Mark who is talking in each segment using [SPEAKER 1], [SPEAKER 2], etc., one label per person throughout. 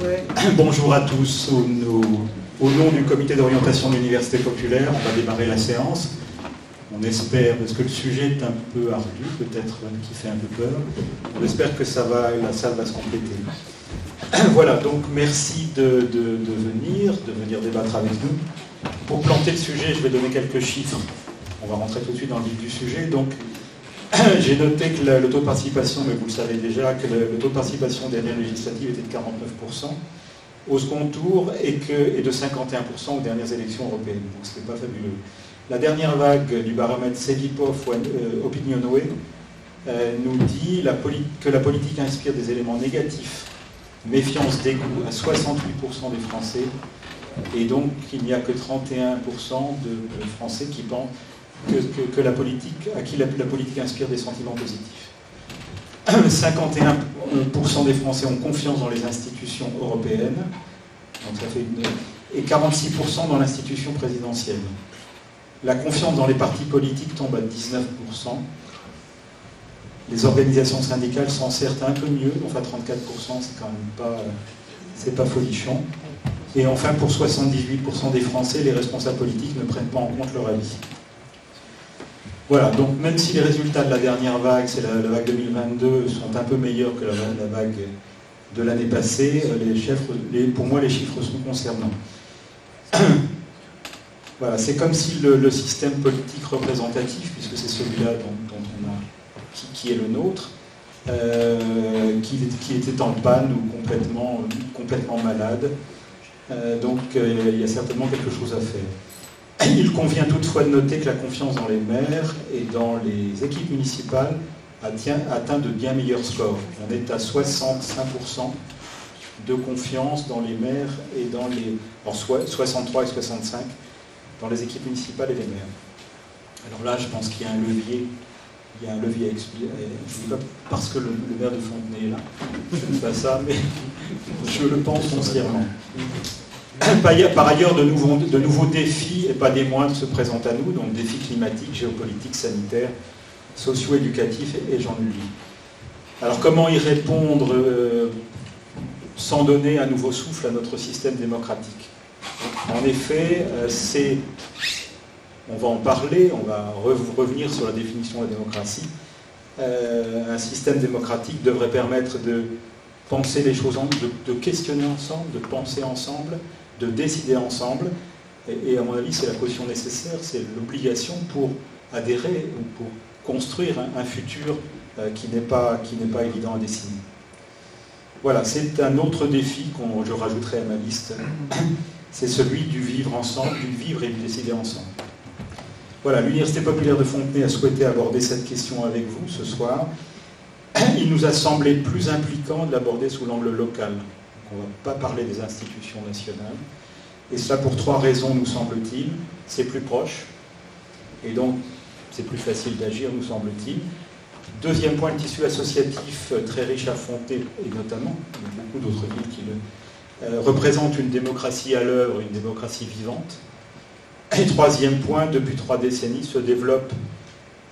[SPEAKER 1] Ouais. Bonjour à tous. Au nom du comité d'orientation de l'Université populaire, on va démarrer la séance. On espère, parce que le sujet est un peu ardu, peut-être qui fait un peu peur, on espère que la salle va se compléter. Voilà, donc merci de venir débattre avec nous. Pour planter le sujet, je vais donner quelques chiffres. On va rentrer tout de suite dans le vif du sujet. Donc, j'ai noté que le taux de participation, mais vous le savez déjà, que le taux de participation aux dernières législatives était de 49% au second tour et de 51% aux dernières élections européennes. Donc ce n'est pas fabuleux. La dernière vague du baromètre Cevipof Opinionway nous dit que la politique inspire des éléments négatifs, méfiance, dégoût à 68% des Français, et donc il n'y a que 31% de Français qui pensent à qui la politique inspire des sentiments positifs. 51% des Français ont confiance dans les institutions européennes, donc ça fait et 46% dans l'institution présidentielle. La confiance dans les partis politiques tombe à 19%. Les organisations syndicales s'en sortent un peu mieux, enfin 34%, c'est quand même pas folichon. Et enfin, pour 78% des Français, les responsables politiques ne prennent pas en compte leur avis. Voilà, donc même si les résultats de la dernière vague, c'est la vague 2022, sont un peu meilleurs que la vague de l'année passée, pour moi les chiffres sont concernants. Voilà, c'est comme si le système politique représentatif, puisque c'est celui-là qui est le nôtre, qui était en panne ou complètement malade. Donc il y a certainement quelque chose à faire. Il convient toutefois de noter que la confiance dans les maires et dans les équipes municipales atteint de bien meilleurs scores. On est à 65% de confiance dans les maires et dans les... Alors 63 et 65 dans les équipes municipales et les maires. Alors là, je pense qu'il y a un levier. Il y a un levier à expliquer. Je ne dis pas parce que le maire de Fontenay est là. Je ne dis pas ça, mais je le pense foncièrement. Par ailleurs, de nouveaux défis, et pas des moindres, se présentent à nous, donc défis climatiques, géopolitiques, sanitaires, socio-éducatifs, et j'en oublie. Alors comment y répondre sans donner un nouveau souffle à notre système démocratique? En effet, on va en parler, on va revenir sur la définition de la démocratie. Un système démocratique devrait permettre de penser les choses, de questionner ensemble, de penser ensemble, de décider ensemble, et à mon avis c'est la caution nécessaire, c'est l'obligation pour adhérer ou pour construire un futur qui n'est pas évident à dessiner. Voilà, c'est un autre défi que je rajouterai à ma liste, c'est celui du vivre ensemble, du vivre et du décider ensemble. Voilà, l'Université populaire de Fontenay a souhaité aborder cette question avec vous ce soir. Il nous a semblé plus impliquant de l'aborder sous l'angle local. On ne va pas parler des institutions nationales. Et cela pour 3 raisons, nous semble-t-il. C'est plus proche, et donc c'est plus facile d'agir, nous semble-t-il. Deuxième point, le tissu associatif très riche à Fontenay, et notamment, il y a beaucoup d'autres villes qui le représente une démocratie à l'œuvre, une démocratie vivante. Et troisième point, depuis 3 décennies se développe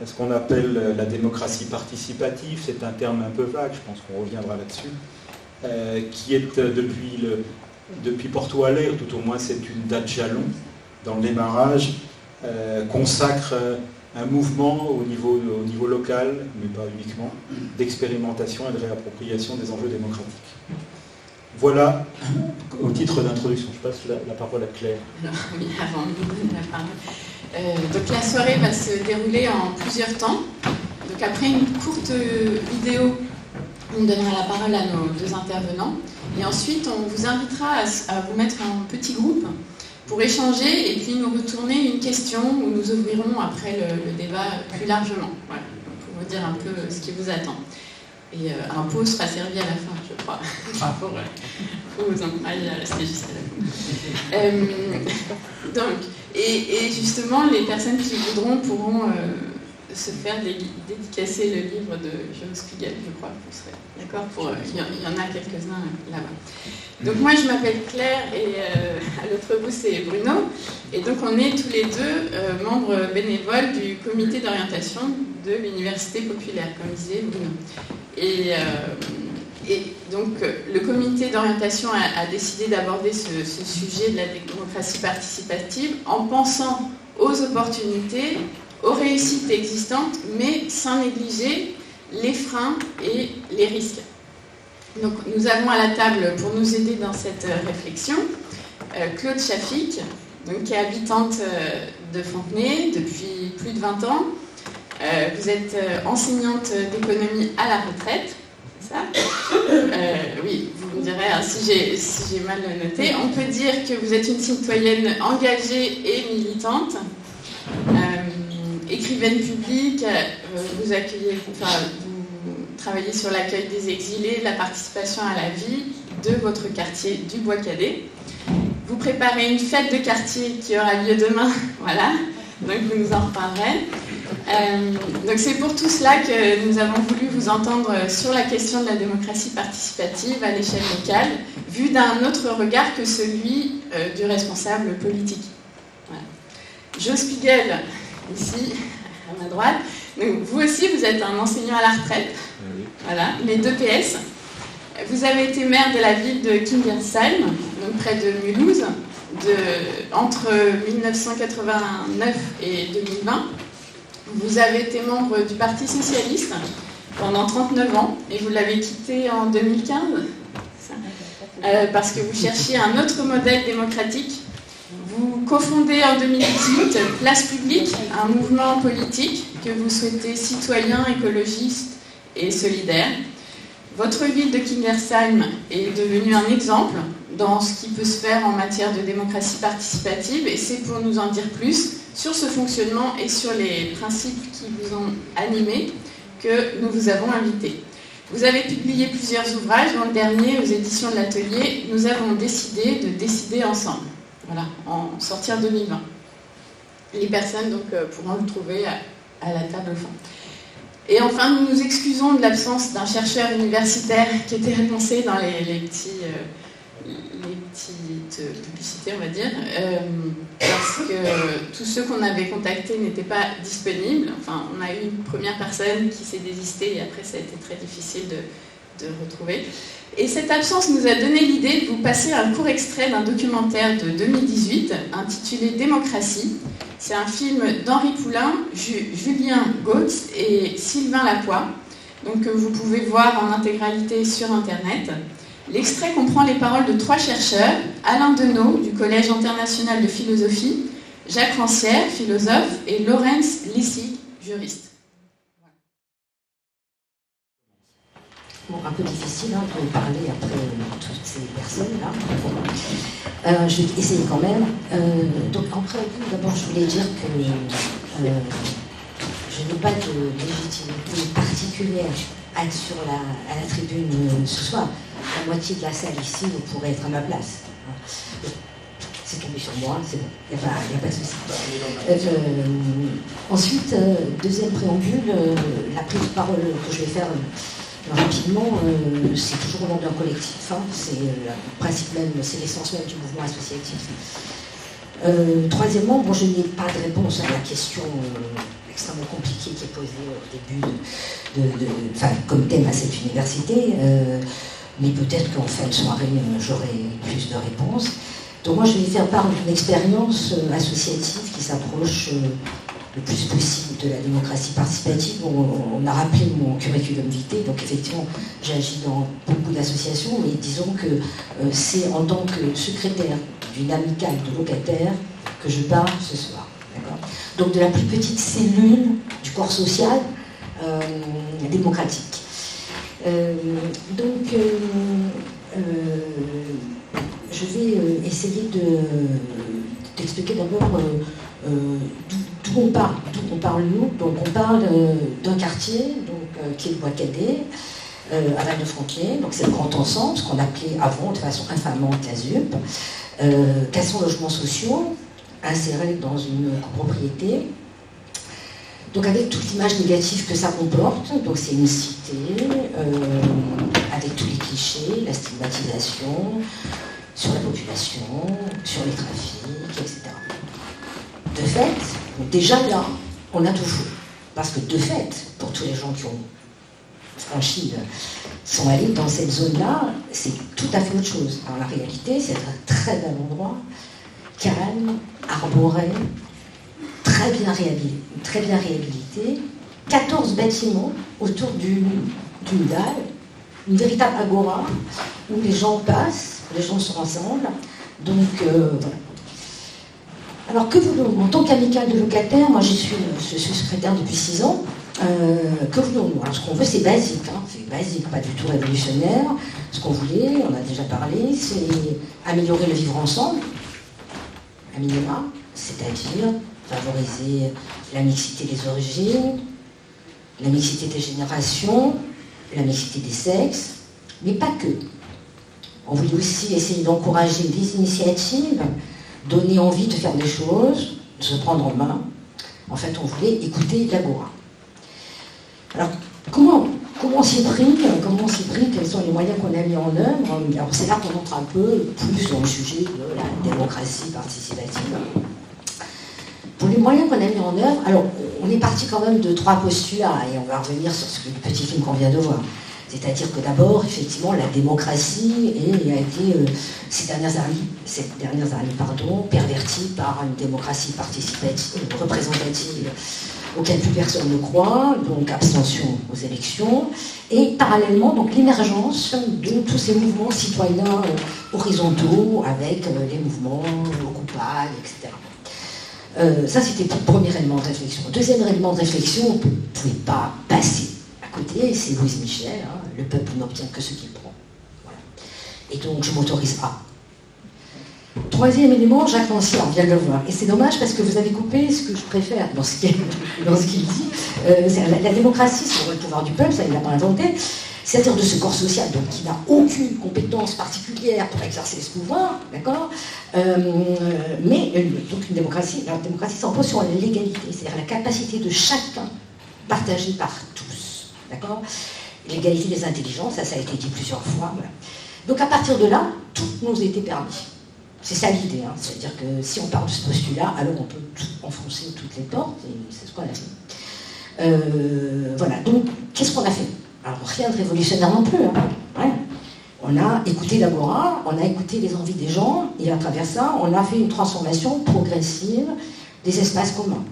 [SPEAKER 1] ce qu'on appelle la démocratie participative, c'est un terme un peu vague, je pense qu'on reviendra là-dessus, qui est depuis Porto Alegre, tout au moins c'est une date jalon dans le démarrage, consacre un mouvement au niveau local, mais pas uniquement, d'expérimentation et de réappropriation des enjeux démocratiques. Voilà, au titre d'introduction, je passe la parole à Claire.
[SPEAKER 2] Alors, oui, avant de vous donner la parole. Donc la soirée va se dérouler en plusieurs temps. Donc après une courte vidéo, on donnera la parole à nos 2 intervenants. Et ensuite, on vous invitera à vous mettre en petit groupe pour échanger et puis nous retourner une question où nous ouvrirons après le débat plus largement. Voilà, pour vous dire un peu ce qui vous attend. Et un pot sera servi à la fin, je crois. Pour vous encourager à rester jusqu'à la fin. Donc, et justement, les personnes qui voudront pourront se faire dédicacer le livre de Jérôme Spiegel, je crois que vous serez d'accord. Il y en a quelques-uns là-bas. Donc moi, je m'appelle Claire et à l'autre bout, c'est Bruno. Et donc, on est tous les 2 membres bénévoles du comité d'orientation de l'Université populaire, comme disait Bruno. Et Et donc, le comité d'orientation a décidé d'aborder ce sujet de la démocratie participative en pensant aux opportunités, aux réussites existantes, mais sans négliger les freins et les risques. Donc, nous avons à la table, pour nous aider dans cette réflexion, Claude Chafic, donc, qui est habitante de Fontenay depuis plus de 20 ans. Vous êtes enseignante d'économie à la retraite, c'est ça ? Oui, vous me direz hein, si j'ai mal noté. On peut dire que vous êtes une citoyenne engagée et militante, écrivaine publique, vous travaillez sur l'accueil des exilés, la participation à la vie de votre quartier du Bois-Cadet. Vous préparez une fête de quartier qui aura lieu demain, voilà, donc vous nous en reparlerez. Donc c'est pour tout cela que nous avons voulu vous entendre sur la question de la démocratie participative à l'échelle locale, vue d'un autre regard que celui du responsable politique. Voilà. Jo Spiegel, ici, à ma droite. Donc, vous aussi, vous êtes un enseignant à la retraite, oui. Voilà, les deux PS. Vous avez été maire de la ville de Kingersheim, donc près de Mulhouse, entre 1989 et 2020. Vous avez été membre du Parti Socialiste pendant 39 ans et vous l'avez quitté en 2015 parce que vous cherchiez un autre modèle démocratique. Vous cofondez en 2018 Place Publique, un mouvement politique que vous souhaitez citoyen, écologiste et solidaire. Votre ville de Kingersheim est devenue un exemple dans ce qui peut se faire en matière de démocratie participative et c'est pour nous en dire plus sur ce fonctionnement et sur les principes qui vous ont animé que nous vous avons invité. Vous avez publié plusieurs ouvrages, dont le dernier aux éditions de l'Atelier, nous avons décidé de décider ensemble. Voilà, en sortir 2020. Les personnes donc, pourront le trouver à la table au fond. Et enfin, nous nous excusons de l'absence d'un chercheur universitaire qui était annoncé dans les petites publicités, on va dire, parce que tous ceux qu'on avait contactés n'étaient pas disponibles. Enfin, on a eu une première personne qui s'est désistée et après, ça a été très difficile de retrouver. Et cette absence nous a donné l'idée de vous passer un court extrait d'un documentaire de 2018 intitulé Démocratie. C'est un film d'Henri Poulain, Julien Gautz et Sylvain Lapoix, donc que vous pouvez voir en intégralité sur Internet. L'extrait comprend les paroles de 3 chercheurs, Alain Deneau du Collège international de philosophie, Jacques Rancière, philosophe, et Laurence Lissig, juriste.
[SPEAKER 3] Bon, un peu difficile de parler après toutes ces personnes-là. Je vais essayer quand même. Donc, en préambule, d'abord, je voulais dire que je n'ai pas de légitimité particulière à être à la tribune ce soir. La moitié de la salle ici, vous pourrez être à ma place. C'est tombé sur moi, c'est bon, il n'y a pas de souci. Ensuite, deuxième préambule, la prise de parole que je vais faire rapidement, c'est toujours au nom d'un collectif, c'est le principe même, c'est l'essence même du mouvement associatif. Troisièmement, je n'ai pas de réponse à la question extrêmement compliquée qui est posée au début comme thème à cette université, mais peut-être qu'en fin de soirée, j'aurai plus de réponses. Donc moi, je vais faire part d'une expérience associative qui s'approche le plus possible de la démocratie participative. On a rappelé mon curriculum vitae, donc effectivement, j'agis dans beaucoup d'associations, mais disons que c'est en tant que secrétaire d'une amicale de locataires que je parle ce soir. Donc de la plus petite cellule du corps social démocratique. Je vais essayer d'expliquer d'abord d'où on parle nous. Donc on parle d'un quartier qui est le Bois-Cadet, à Val-de-Fontenay, donc c'est le grand ensemble, ce qu'on appelait avant de façon infamante CASUP, 400 logements sociaux insérés dans une copropriété. Donc avec toute l'image négative que ça comporte, donc c'est une cité avec tous les clichés, la stigmatisation sur la population, sur les trafics, etc. De fait, déjà là, on a tout faux. Parce que de fait, pour tous les gens qui ont franchi sont allés dans cette zone-là, c'est tout à fait autre chose. Alors la réalité, c'est un très bel endroit, calme, arboré, très bien réhabilité, 14 bâtiments autour d'une dalle, une véritable agora où les gens passent, les gens se rassemblent. Donc voilà. Alors que voulons-nous? En tant qu'amicale de locataires, moi je suis secrétaire depuis 6 ans. Que voulons-nous? Alors ce qu'on veut, c'est basique, c'est basique, pas du tout révolutionnaire. Ce qu'on voulait, on a déjà parlé, c'est améliorer le vivre ensemble, à minima, c'est-à-dire favoriser la mixité des origines, la mixité des générations, la mixité des sexes, mais pas que. On voulait aussi essayer d'encourager des initiatives, donner envie de faire des choses, de se prendre en main. En fait, on voulait écouter l'agora. Alors, comment on s'y est pris? Quels sont les moyens qu'on a mis en œuvre? Alors, c'est là qu'on entre un peu plus dans le sujet de la démocratie participative. Pour les moyens qu'on a mis en œuvre, alors, on est parti quand même de 3 postulats, et on va revenir sur ce que le petit film qu'on vient de voir. C'est-à-dire que d'abord, effectivement, la démocratie a été, ces dernières années, pervertie par une démocratie participative, représentative, auquel plus personne ne croit, donc abstention aux élections, et parallèlement, donc l'émergence de tous ces mouvements citoyens horizontaux, avec les mouvements Occupy, etc. Ça, c'était le premier élément de réflexion. Deuxième élément de réflexion, on ne pouvait pas passer à côté, c'est Louise Michel, le peuple n'obtient que ce qu'il prend. Voilà. Et donc, je m'autorise à. Troisième élément, Jacques Rancière, on vient de le voir. Et c'est dommage parce que vous avez coupé ce que je préfère dans ce qu'il dit. La démocratie, c'est le pouvoir du peuple, ça il n'a pas inventé. C'est-à-dire de ce corps social, donc qui n'a aucune compétence particulière pour exercer ce pouvoir, d'accord, mais donc la démocratie s'impose sur l'égalité, c'est-à-dire la capacité de chacun partagée par tous, d'accord. L'égalité des intelligences, ça a été dit plusieurs fois. Voilà. Donc à partir de là, tout nous était permis. C'est ça l'idée, c'est-à-dire que si on part de ce postulat, alors on peut tout enfoncer toutes les portes, et c'est ce qu'on a fait. Voilà, donc qu'est-ce qu'on a fait? Alors rien de révolutionnaire non plus. Ouais. On a écouté l'agora, on a écouté les envies des gens, et à travers ça, on a fait une transformation progressive des espaces communs.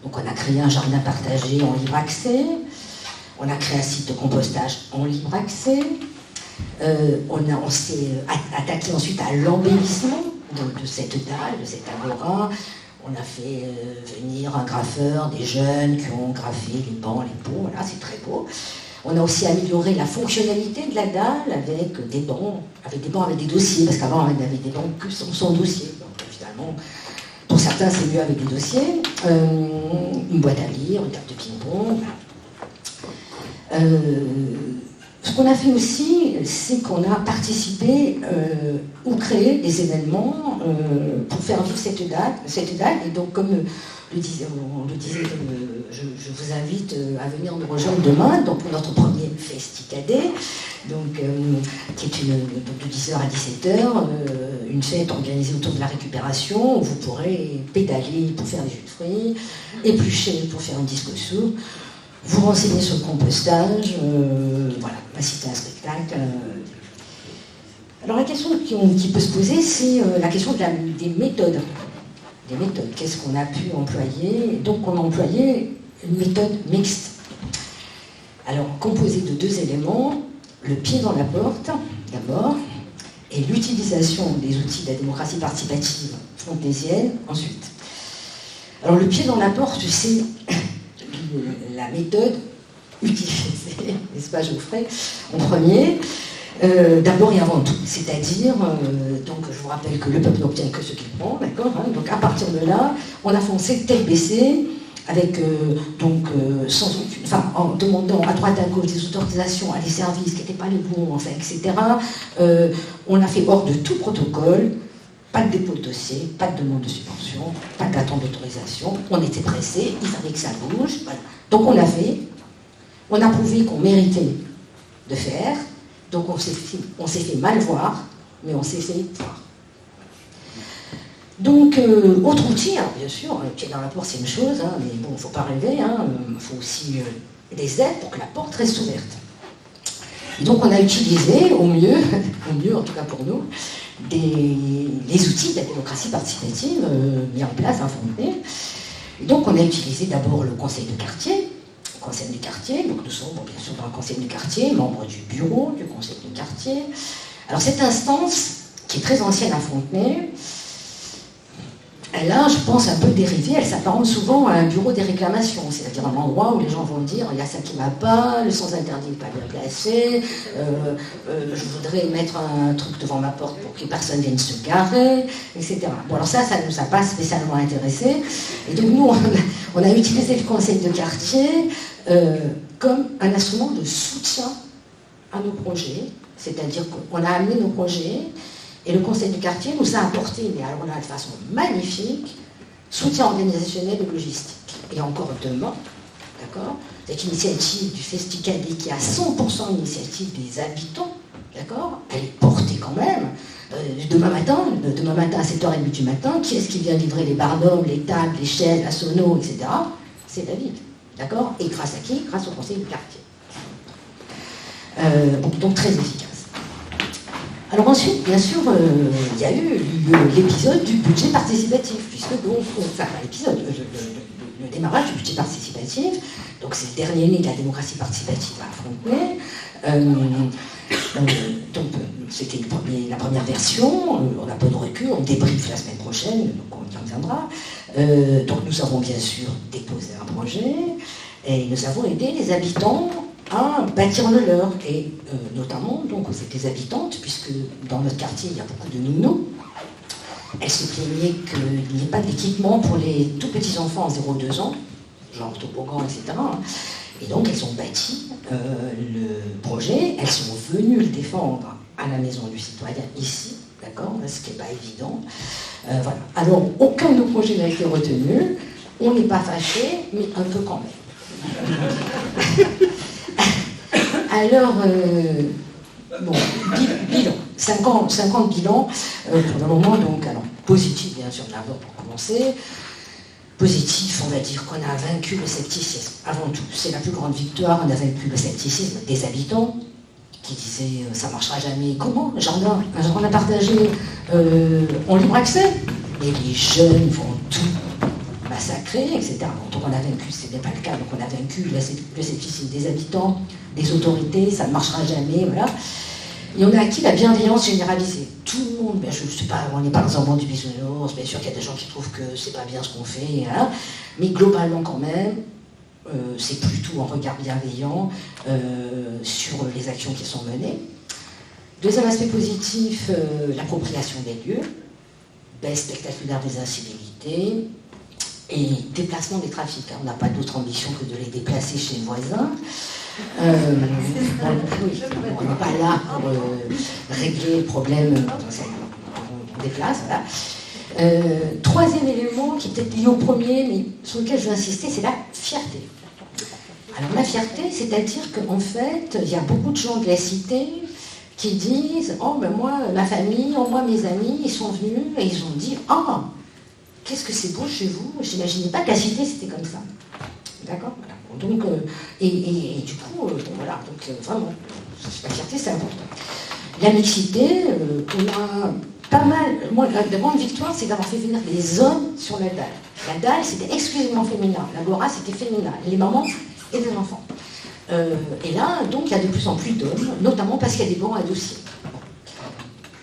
[SPEAKER 3] Donc on a créé un jardin partagé en libre accès, on a créé un site de compostage en libre accès, on s'est attaqué ensuite à l'embellissement de cette dalle, de cette agora. On a fait venir un graffeur, des jeunes qui ont graffé les bancs, les pots, voilà, c'est très beau. On a aussi amélioré la fonctionnalité de la dalle avec des bancs avec des dossiers, parce qu'avant on avait des bancs que sans dossier. Donc finalement, pour certains c'est mieux avec des dossiers. Une boîte à lire, une table de ping-pong. Ce qu'on a fait aussi, c'est qu'on a participé ou créé des événements pour faire vivre cette dalle. Et donc, comme on le disait, je vous invite à venir nous rejoindre demain donc pour notre premier Festicadé, donc, qui est de 10h à 17h, une fête organisée autour de la récupération où vous pourrez pédaler pour faire des jus de fruits, éplucher pour faire une disco soupe, vous renseigner sur le compostage, voilà, assister à un spectacle. Alors la question qui peut se poser, c'est la question des méthodes. Des méthodes, qu'est-ce qu'on a pu employer? Donc on a employé une méthode mixte. Alors composée de 2 éléments, le pied dans la porte, d'abord, et l'utilisation des outils de la démocratie participative frontésienne, ensuite. Alors le pied dans la porte, c'est la méthode utilisée, n'est-ce pas Geoffrey, en premier, d'abord et avant tout. C'est-à-dire, donc je vous rappelle que le peuple n'obtient que ce qu'il prend, d'accord, donc à partir de là, on a foncé tel PC, avec sans aucune, enfin, en demandant à droite à gauche des autorisations à des services qui n'étaient pas les bons, enfin, etc. On a fait hors de tout protocole. Pas de dépôt de dossier, pas de demande de subvention, pas d'attente d'autorisation. On était pressés, il fallait que ça bouge. Voilà. Donc on a fait, on a prouvé qu'on méritait de faire. Donc on s'est fait mal voir, mais on s'est fait voir. Donc, autre outil, hein, bien sûr, le pied dans la porte c'est une chose, mais bon, il ne faut pas rêver, il faut aussi des aides pour que la porte reste ouverte. Et donc on a utilisé au mieux en tout cas pour nous, les outils de la démocratie participative mis en place à Fontenay. Et donc on a utilisé d'abord le conseil de quartier, donc nous sommes bien sûr dans le conseil du quartier, membres du bureau du conseil du quartier. Alors cette instance, qui est très ancienne à Fontenay, elle a, je pense, un peu dérivé, elle s'apparente souvent à un bureau des réclamations, c'est-à-dire un endroit où les gens vont dire il y a ça qui ne va pas, le sens interdit n'est pas bien placé, je voudrais mettre un truc devant ma porte pour que personne vienne se garer, etc. Bon, alors ça ne nous a pas spécialement intéressés. Et donc nous, on a utilisé le conseil de quartier comme un instrument de soutien à nos projets, c'est-à-dire qu'on a amené nos projets. Et le conseil du quartier nous a apporté, mais alors là, de façon magnifique, soutien organisationnel et logistique. Et encore demain, d'accord, cette initiative du Festicadé qui est à 100% initiative des habitants, d'accord, elle est portée quand même. Demain matin à 7h30 du matin, qui est-ce qui vient livrer les barnums, les tables, les chaises, la sono, etc. C'est David, d'accord. Et grâce à qui? Grâce au conseil du quartier. Donc très efficace. Alors ensuite, bien sûr, il y a eu l'épisode du budget participatif, puisque donc, enfin l'épisode, le démarrage du budget participatif, donc c'est le dernier né de la démocratie participative à Fontenay. Donc c'était la première version, on a peu de recul, on débriefe la semaine prochaine, donc on y reviendra. Donc nous avons bien sûr déposé un projet, et nous avons aidé les habitants à bâtir le leur, et notamment donc c'était les habitantes, puisque dans notre quartier il y a beaucoup de nounous. Elles se plaignaient qu'il n'y ait pas d'équipement pour les tout petits enfants en 0-2 ans, genre toboggan, etc. Et donc elles ont bâti le projet, elles sont venues le défendre à la maison du citoyen ici, d'accord, ce qui n'est pas évident. Voilà. Alors aucun de nos projets n'a été retenu, on n'est pas fâchés, mais un peu quand même. Alors, bon, bilan, 5 ans de bilan, pour le moment, donc, alors, positif, bien sûr, d'abord pour commencer. Positif, on va dire qu'on a vaincu le scepticisme, avant tout. C'est la plus grande victoire, on a vaincu le scepticisme des habitants, qui disaient ça ne marchera jamais. Comment? Un jardin à partager en libre accès. Et les jeunes vont tout massacrer, etc. Donc on a vaincu, ce n'est pas le cas, donc on a vaincu le scepticisme des habitants, des autorités, ça ne marchera jamais, voilà. Et on a acquis la bienveillance généralisée. Tout le monde, je ne sais pas, on n'est pas dans un monde du bisounours, bien sûr qu'il y a des gens qui trouvent que c'est pas bien ce qu'on fait, hein, mais globalement quand même, c'est plutôt un regard bienveillant sur les actions qui sont menées. Deuxième aspect positif, l'appropriation des lieux, baisse spectaculaire des incivilités, et déplacement des trafics. On n'a pas d'autre ambition que de les déplacer chez le voisin. Oui, on n'est pas là pour régler le problème, on déplace. Voilà. Troisième élément qui est peut-être lié au premier, mais sur lequel je veux insister, c'est la fierté. Alors la fierté, c'est-à-dire qu'en fait, il y a beaucoup de gens de la cité qui disent « Oh, ben moi, ma famille, oh, moi, mes amis, ils sont venus et ils ont dit « Oh, qu'est-ce que c'est beau chez vous, je n'imaginais pas que la cité c'était comme ça. » D'accord, voilà. Donc, et du coup, voilà, donc vraiment, la fierté c'est important. La mixité, on a pas mal. Moi, la grande victoire, c'est d'avoir fait venir des hommes sur la dalle. La dalle, c'était exclusivement féminin. L'agora, c'était féminin. Les mamans et les enfants. Et là, donc, il y a de plus en plus d'hommes, notamment parce qu'il y a des bancs à dossier.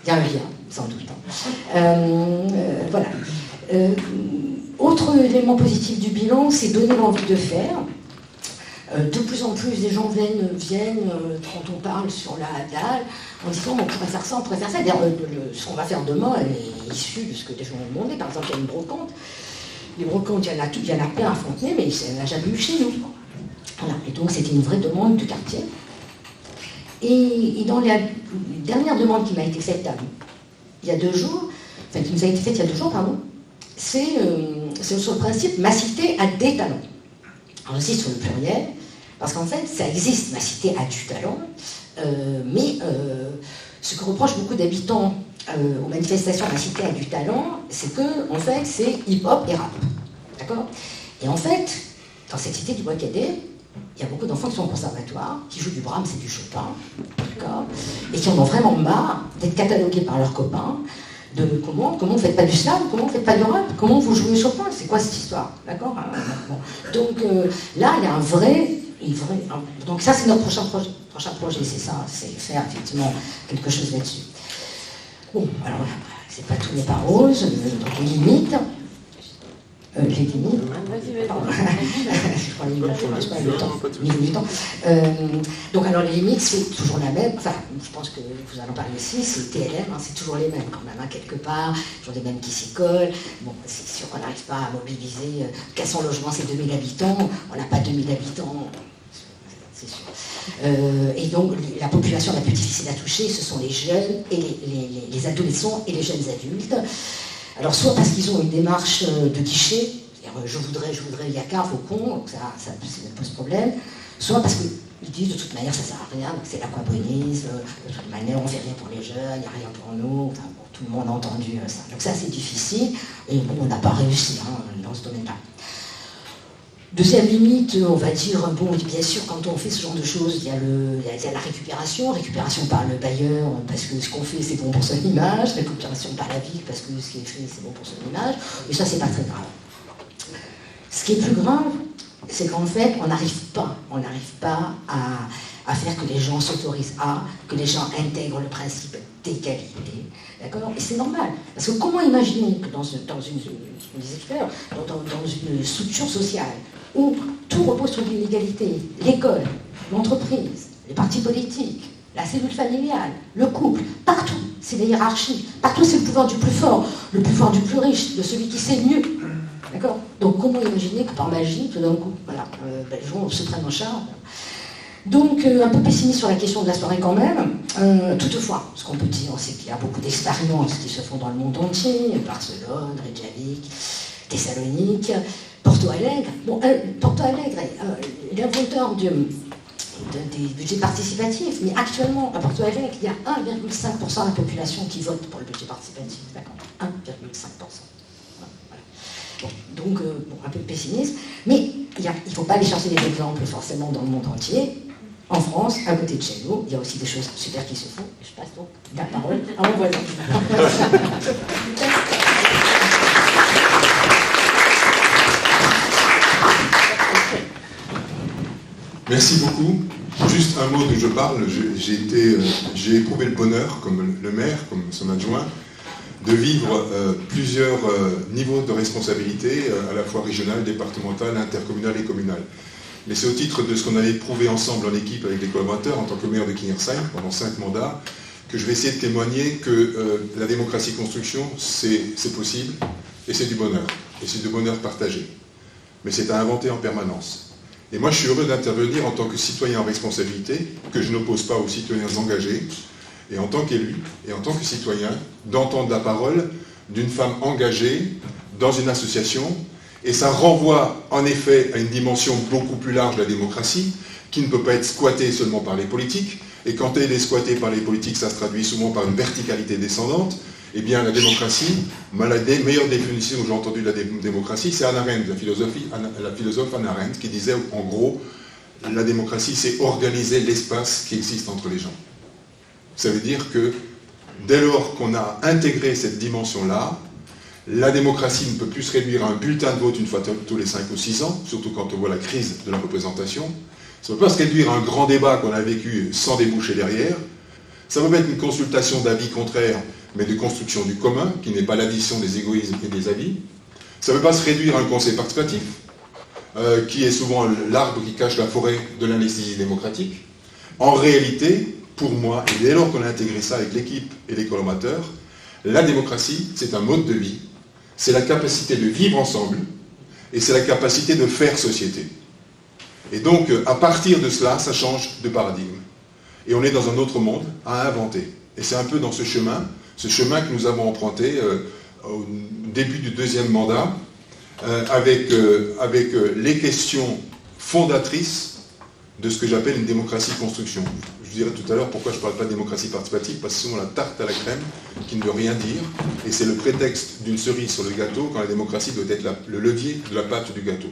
[SPEAKER 3] Il y a un lien, sans doute. Voilà. Autre élément positif du bilan, c'est donner l'envie de faire. De plus en plus, des gens viennent quand on parle sur la dalle, en disant on pourrait faire ça, on pourrait faire ça. D'ailleurs, ce qu'on va faire demain est issu de ce que des gens ont demandé. Par exemple, il y a une brocante. Les brocantes, il y en a plein à Fontenay, mais il n'y en a jamais eu chez nous. Voilà. Et donc, c'était une vraie demande du quartier. Et dans la dernière demande qui m'a été faite il y a 2 jours, enfin, qui nous a été faite il y a 2 jours, pardon, c'est sur le principe ma cité a des talents. Alors, j'insiste sur le pluriel, parce qu'en fait, ça existe, ma cité a du talent, mais ce que reprochent beaucoup d'habitants aux manifestations ma cité a du talent, c'est que, en fait, c'est hip-hop et rap. D'accord? Et en fait, dans cette cité du Bois Cadet, il y a beaucoup d'enfants qui sont au conservatoire, qui jouent du Brahms et du Chopin, d'accord, et qui en ont vraiment marre d'être catalogués par leurs copains de comment vous ne faites pas du slam, comment vous ne faites pas du rap, comment vous jouez Chopin, c'est quoi cette histoire, d'accord. Bon. Donc là, il y a un vrai. Donc ça, c'est notre prochain projet, c'est ça, c'est faire effectivement quelque chose là-dessus. Bon, alors, c'est pas tout n'est pas rose, donc les limites. Les limites. Donc alors les limites, c'est toujours la même. Enfin, je pense que vous allez en parler aussi, c'est TLM, hein, c'est toujours les mêmes quand même, hein, quelque part, toujours les mêmes qui s'y collent. Bon, c'est sûr qu'on n'arrive pas à mobiliser 400 logements, c'est 2000 habitants, on n'a pas 2000 habitants. C'est sûr. Et donc, la population la plus difficile à toucher, ce sont les jeunes, et les adolescents et les jeunes adultes. Alors, soit parce qu'ils ont une démarche de guichet, je voudrais, il y a qu'un faucon, ça pose problème, soit parce qu'ils disent de toute manière ça sert à rien, donc c'est l'aquabonisme, de toute manière on fait rien pour les jeunes, il n'y a rien pour nous, enfin, bon, tout le monde a entendu ça. Donc ça c'est difficile, et bon, on n'a pas réussi dans ce domaine-là. Deuxième limite, on va dire, bon, bien sûr, quand on fait ce genre de choses, il y a la récupération par le bailleur, parce que ce qu'on fait, c'est bon pour son image, récupération par la ville, parce que ce qui est fait, c'est bon pour son image, et ça, c'est pas très grave. Ce qui est plus grave, c'est qu'en fait, on n'arrive pas à faire que les gens s'autorisent que les gens intègrent le principe d'égalité, d'accord. Et c'est normal, parce que comment imaginer que dans une structure sociale où tout repose sur l'inégalité, l'école, l'entreprise, les partis politiques, la cellule familiale, le couple, partout, c'est la hiérarchie, partout c'est le pouvoir du plus fort, le pouvoir du plus riche, de celui qui sait mieux. D'accord. Donc comment imaginer que par magie, tout d'un coup, voilà, les gens se prennent en charge. Donc un peu pessimiste sur la question de la soirée quand même. Toutefois, ce qu'on peut dire, c'est qu'il y a beaucoup d'expériences qui se font dans le monde entier, Barcelone, Reykjavik, Thessalonique, Porto Alegre. Bon, Porto Alegre, l'inventeur des budgets participatifs, mais actuellement à Porto Alegre, il y a 1,5% de la population qui vote pour le budget participatif. D'accord. 1,5%. Bon, donc, un peu de pessimisme, mais il ne faut pas aller chercher des exemples forcément dans le monde entier. En France, à côté de chez nous, il y a aussi des choses super qui se font. Je passe donc la parole à mon voisin.
[SPEAKER 4] Merci beaucoup. Juste un mot dont je parle. J'ai éprouvé le bonheur, comme le maire, comme son adjoint, de vivre plusieurs niveaux de responsabilité, à la fois régionale, départementale, intercommunale et communale. Mais c'est au titre de ce qu'on avait éprouvé ensemble en équipe avec les collaborateurs, en tant que maire de Kingersheim, pendant 5 mandats, que je vais essayer de témoigner que la démocratie construction, c'est possible, et c'est du bonheur. Et c'est du bonheur partagé. Mais c'est à inventer en permanence. Et moi, je suis heureux d'intervenir en tant que citoyen en responsabilité, que je n'oppose pas aux citoyens engagés, et en tant qu'élu, et en tant que citoyen, d'entendre la parole d'une femme engagée dans une association, et ça renvoie en effet à une dimension beaucoup plus large de la démocratie, qui ne peut pas être squattée seulement par les politiques, et quand elle est squattée par les politiques, ça se traduit souvent par une verticalité descendante. Eh bien, la démocratie, la meilleure définition que j'ai entendue de la démocratie, c'est Hannah Arendt, la philosophe Hannah Arendt, qui disait, en gros, la démocratie, c'est organiser l'espace qui existe entre les gens. Ça veut dire que, dès lors qu'on a intégré cette dimension-là, la démocratie ne peut plus se réduire à un bulletin de vote une fois tous les 5 ou 6 ans, surtout quand on voit la crise de la représentation. Ça ne peut pas se réduire à un grand débat qu'on a vécu sans déboucher derrière. Ça peut être une consultation d'avis contraires, mais de construction du commun, qui n'est pas l'addition des égoïsmes et des avis. Ça ne peut pas se réduire à un conseil participatif, qui est souvent l'arbre qui cache la forêt de l'anesthésie démocratique. En réalité, pour moi, et dès lors qu'on a intégré ça avec l'équipe et les collaborateurs, la démocratie, c'est un mode de vie, c'est la capacité de vivre ensemble, et c'est la capacité de faire société. Et donc, à partir de cela, ça change de paradigme. Et on est dans un autre monde à inventer. Et c'est un peu dans ce chemin que nous avons emprunté au début du 2e mandat, avec les questions fondatrices de ce que j'appelle une démocratie construction. Je dirai tout à l'heure pourquoi je ne parle pas de démocratie participative, parce que c'est souvent la tarte à la crème qui ne veut rien dire, et c'est le prétexte d'une cerise sur le gâteau, quand la démocratie doit être le levier de la pâte du gâteau.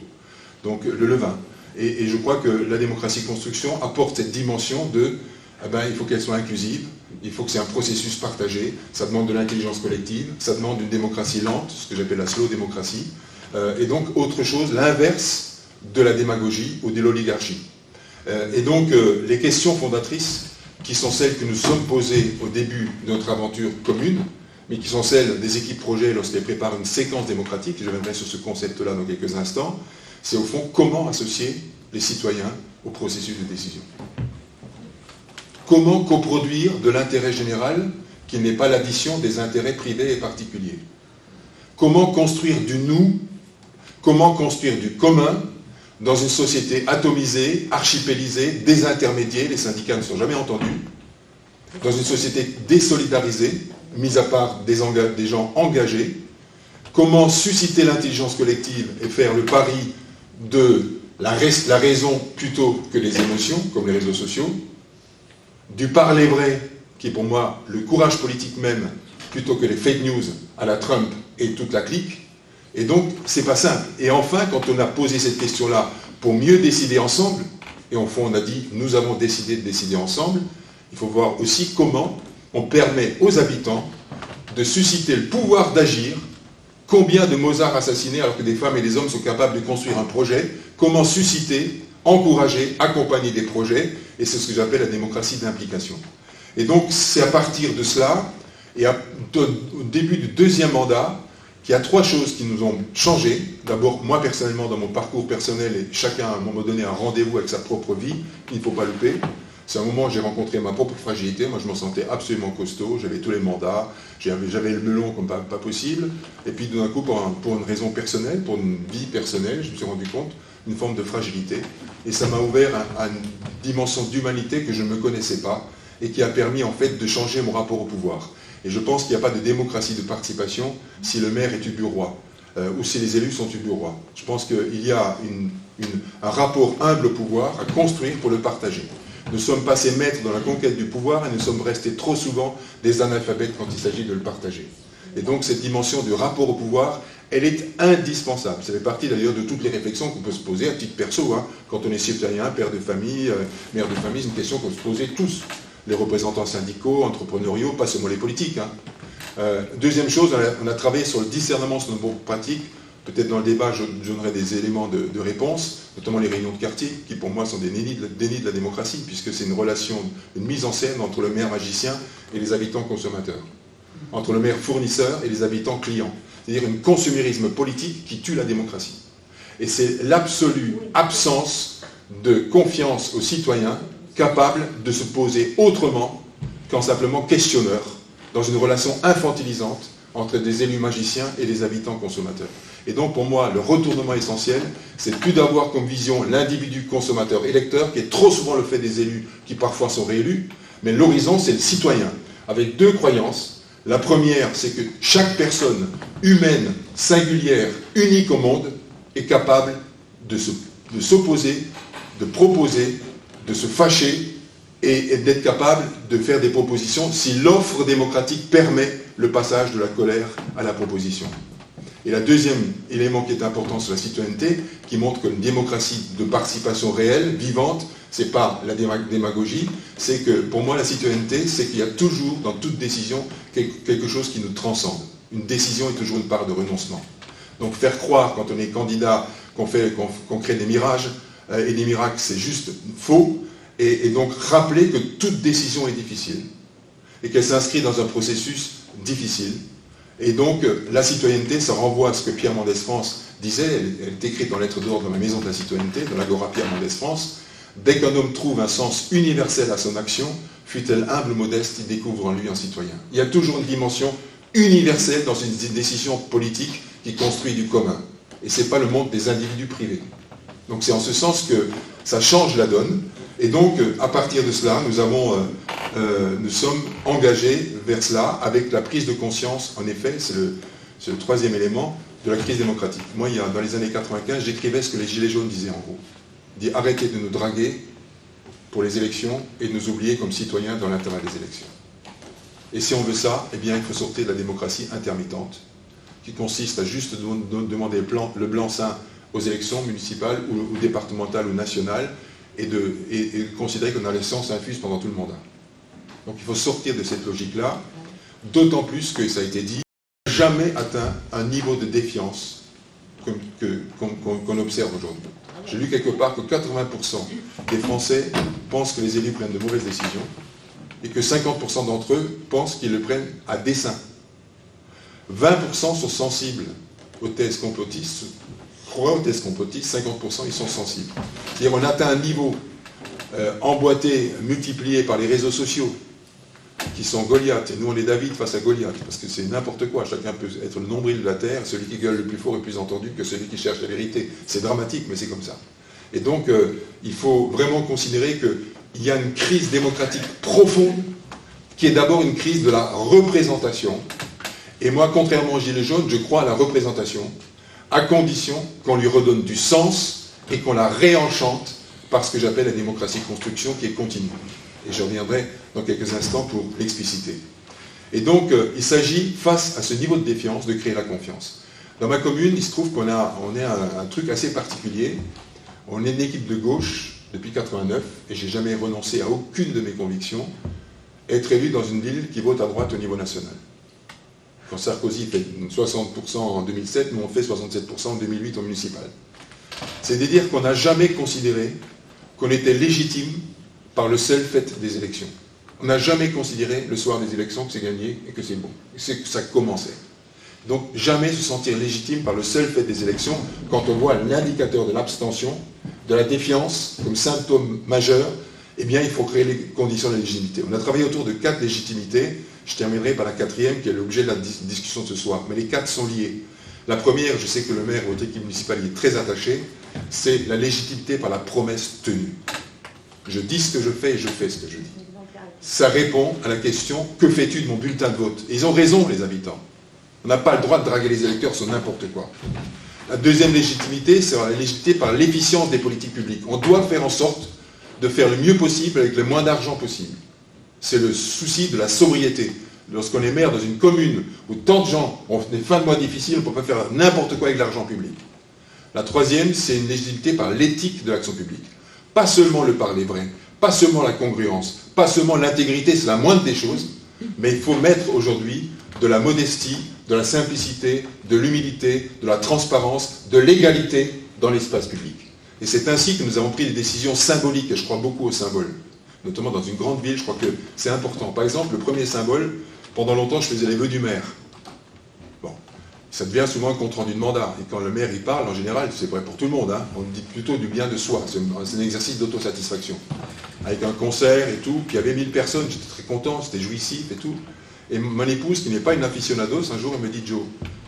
[SPEAKER 4] Donc le levain. Et je crois que la démocratie de construction apporte cette dimension de, il faut qu'elle soit inclusive, il faut que c'est un processus partagé, ça demande de l'intelligence collective, ça demande une démocratie lente, ce que j'appelle la slow démocratie, et donc autre chose, l'inverse de la démagogie ou de l'oligarchie. Et donc les questions fondatrices, qui sont celles que nous sommes posées au début de notre aventure commune, mais qui sont celles des équipes projets lorsqu'elles préparent une séquence démocratique, et je reviendrai sur ce concept-là dans quelques instants, c'est au fond comment associer les citoyens au processus de décision. Comment coproduire de l'intérêt général qui n'est pas l'addition des intérêts privés et particuliers. Comment construire du nous, comment construire du commun dans une société atomisée, archipélisée, désintermédiée, les syndicats ne sont jamais entendus, dans une société désolidarisée, mis à part des gens engagés. Comment susciter l'intelligence collective et faire le pari de la raison plutôt que les émotions, comme les réseaux sociaux, du parler vrai, qui est pour moi le courage politique même, plutôt que les fake news à la Trump et toute la clique. Et donc, c'est pas simple. Et enfin, quand on a posé cette question-là pour mieux décider ensemble, et au fond on a dit, nous avons décidé de décider ensemble, il faut voir aussi comment on permet aux habitants de susciter le pouvoir d'agir. Combien de Mozart assassinés alors que des femmes et des hommes sont capables de construire un projet? Comment susciter, encourager, accompagner des projets? Et c'est ce que j'appelle la démocratie d'implication. Et donc, c'est à partir de cela, et au début du deuxième mandat, qu'il y a trois choses qui nous ont changé. D'abord, moi personnellement, dans mon parcours personnel, et chacun à un moment donné a un rendez-vous avec sa propre vie, qu'il ne faut pas louper. C'est un moment où j'ai rencontré ma propre fragilité. Moi, je m'en sentais absolument costaud. J'avais tous les mandats. J'avais le melon comme pas possible. Et puis, d'un coup, pour une raison personnelle, pour une vie personnelle, je me suis rendu compte d'une forme de fragilité. Et ça m'a ouvert à une dimension d'humanité que je ne me connaissais pas et qui a permis, en fait, de changer mon rapport au pouvoir. Et je pense qu'il n'y a pas de démocratie de participation si le maire est ubu-roi ou si les élus sont ubu-rois. Je pense qu'il y a un rapport humble au pouvoir à construire pour le partager. Nous sommes passés maîtres dans la conquête du pouvoir et nous sommes restés trop souvent des analphabètes quand il s'agit de le partager. Et donc cette dimension du rapport au pouvoir, elle est indispensable. Ça fait partie d'ailleurs de toutes les réflexions qu'on peut se poser à titre perso. Quand on est citoyen, père de famille, mère de famille, c'est une question qu'on peut se poser tous. Les représentants syndicaux, entrepreneuriaux, pas seulement les politiques. Deuxième chose, on a travaillé sur le discernement sur nos bonnes pratiques. Peut-être dans le débat, je donnerai des éléments de réponse, notamment les réunions de quartier, qui pour moi sont des dénis de la démocratie, puisque c'est une relation, une mise en scène entre le maire magicien et les habitants consommateurs, entre le maire fournisseur et les habitants clients. C'est-à-dire un consumérisme politique qui tue la démocratie. Et c'est l'absolue absence de confiance aux citoyens capables de se poser autrement qu'en simplement questionneur, dans une relation infantilisante entre des élus magiciens et des habitants consommateurs. Et donc pour moi, le retournement essentiel, c'est plus d'avoir comme vision l'individu consommateur-électeur, qui est trop souvent le fait des élus qui parfois sont réélus, mais l'horizon, c'est le citoyen, avec deux croyances. La première, c'est que chaque personne humaine, singulière, unique au monde, est capable de s'opposer, de proposer, de se fâcher et d'être capable de faire des propositions si l'offre démocratique permet le passage de la colère à la proposition. Et le deuxième élément qui est important sur la citoyenneté, qui montre qu'une démocratie de participation réelle, vivante, c'est pas la démagogie, c'est que pour moi la citoyenneté, c'est qu'il y a toujours dans toute décision quelque chose qui nous transcende. Une décision est toujours une part de renoncement. Donc faire croire quand on est candidat qu'on crée des mirages et des miracles, c'est juste faux. Et donc rappeler que toute décision est difficile et qu'elle s'inscrit dans un processus difficile. Et donc la citoyenneté, ça renvoie à ce que Pierre Mendès France disait, elle est écrite en lettres d'ordre dans la Maison de la Citoyenneté, dans l'Agora Pierre Mendès France. Dès qu'un homme trouve un sens universel à son action, fût-elle humble ou modeste, il découvre en lui un citoyen. Il y a toujours une dimension universelle dans une décision politique qui construit du commun. Et ce n'est pas le monde des individus privés. Donc c'est en ce sens que ça change la donne. Et donc, à partir de cela, nous sommes engagés vers cela avec la prise de conscience, en effet, c'est le troisième élément, de la crise démocratique. Moi, dans les années 95, j'écrivais ce que les Gilets jaunes disaient en gros. Dit arrêtez de nous draguer pour les élections et de nous oublier comme citoyens dans l'intérêt des élections. Et si on veut ça, eh bien, il faut sortir de la démocratie intermittente, qui consiste à juste demander le blanc-seing aux élections municipales ou départementales ou nationales et considérer qu'on a les sens infuse pendant tout le mandat. Donc il faut sortir de cette logique-là, d'autant plus que, ça a été dit, on n'a jamais atteint un niveau de défiance qu'on observe aujourd'hui. J'ai lu quelque part que 80% des Français pensent que les élus prennent de mauvaises décisions et que 50% d'entre eux pensent qu'ils le prennent à dessein. 20% sont sensibles aux thèses complotistes, croient aux thèses complotistes, 50% ils sont sensibles. C'est-à-dire on atteint un niveau emboîté, multiplié par les réseaux sociaux, qui sont Goliath, et nous on est David face à Goliath, parce que c'est n'importe quoi, chacun peut être le nombril de la terre, celui qui gueule le plus fort est plus entendu que celui qui cherche la vérité. C'est dramatique, mais c'est comme ça. Et donc, il faut vraiment considérer qu'il y a une crise démocratique profonde, qui est d'abord une crise de la représentation. Et moi, contrairement aux Gilets jaunes, je crois à la représentation, à condition qu'on lui redonne du sens et qu'on la réenchante par ce que j'appelle la démocratie de construction, qui est continue. Et je reviendrai dans quelques instants pour l'expliciter. Et donc, il s'agit, face à ce niveau de défiance, de créer la confiance. Dans ma commune, il se trouve qu'on est un truc assez particulier. On est une équipe de gauche depuis 89, et j'ai jamais renoncé à aucune de mes convictions, être élu dans une ville qui vote à droite au niveau national. Quand Sarkozy fait 60% en 2007, nous on fait 67% en 2008 au municipal. C'est de dire qu'on n'a jamais considéré qu'on était légitime par le seul fait des élections. On n'a jamais considéré le soir des élections que c'est gagné et que c'est bon, que ça commençait. Donc jamais se sentir légitime par le seul fait des élections quand on voit l'indicateur de l'abstention, de la défiance comme symptôme majeur, eh bien il faut créer les conditions de la légitimité. On a travaillé autour de 4 légitimités, je terminerai par la 4e qui est l'objet de la discussion de ce soir, mais les 4 sont liés. La première, je sais que le maire ou votre équipe municipale y est très attaché, c'est la légitimité par la promesse tenue. Je dis ce que je fais et je fais ce que je dis. Ça répond à la question « Que fais-tu de mon bulletin de vote ?» Et ils ont raison, les habitants. On n'a pas le droit de draguer les électeurs sur n'importe quoi. La deuxième légitimité, c'est la légitimité par l'efficience des politiques publiques. On doit faire en sorte de faire le mieux possible avec le moins d'argent possible. C'est le souci de la sobriété. Lorsqu'on est maire dans une commune où tant de gens ont des fins de mois difficiles, on ne peut pas faire n'importe quoi avec l'argent public. La troisième, c'est une légitimité par l'éthique de l'action publique. Pas seulement le parler vrai, pas seulement la congruence, pas seulement l'intégrité, c'est la moindre des choses, mais il faut mettre aujourd'hui de la modestie, de la simplicité, de l'humilité, de la transparence, de l'égalité dans l'espace public. Et c'est ainsi que nous avons pris des décisions symboliques, et je crois beaucoup aux symboles. Notamment dans une grande ville, je crois que c'est important. Par exemple, le premier symbole, pendant longtemps, je faisais les vœux du maire. Bon, ça devient souvent un compte-rendu de mandat. Et quand le maire y parle, en général, c'est vrai pour tout le monde, hein, on dit plutôt du bien de soi. C'est un exercice d'autosatisfaction. Avec un concert et tout, puis il y avait 1000 personnes, j'étais très content, c'était jouissif et tout. Et mon épouse, qui n'est pas une aficionados, un jour, elle me dit « Joe,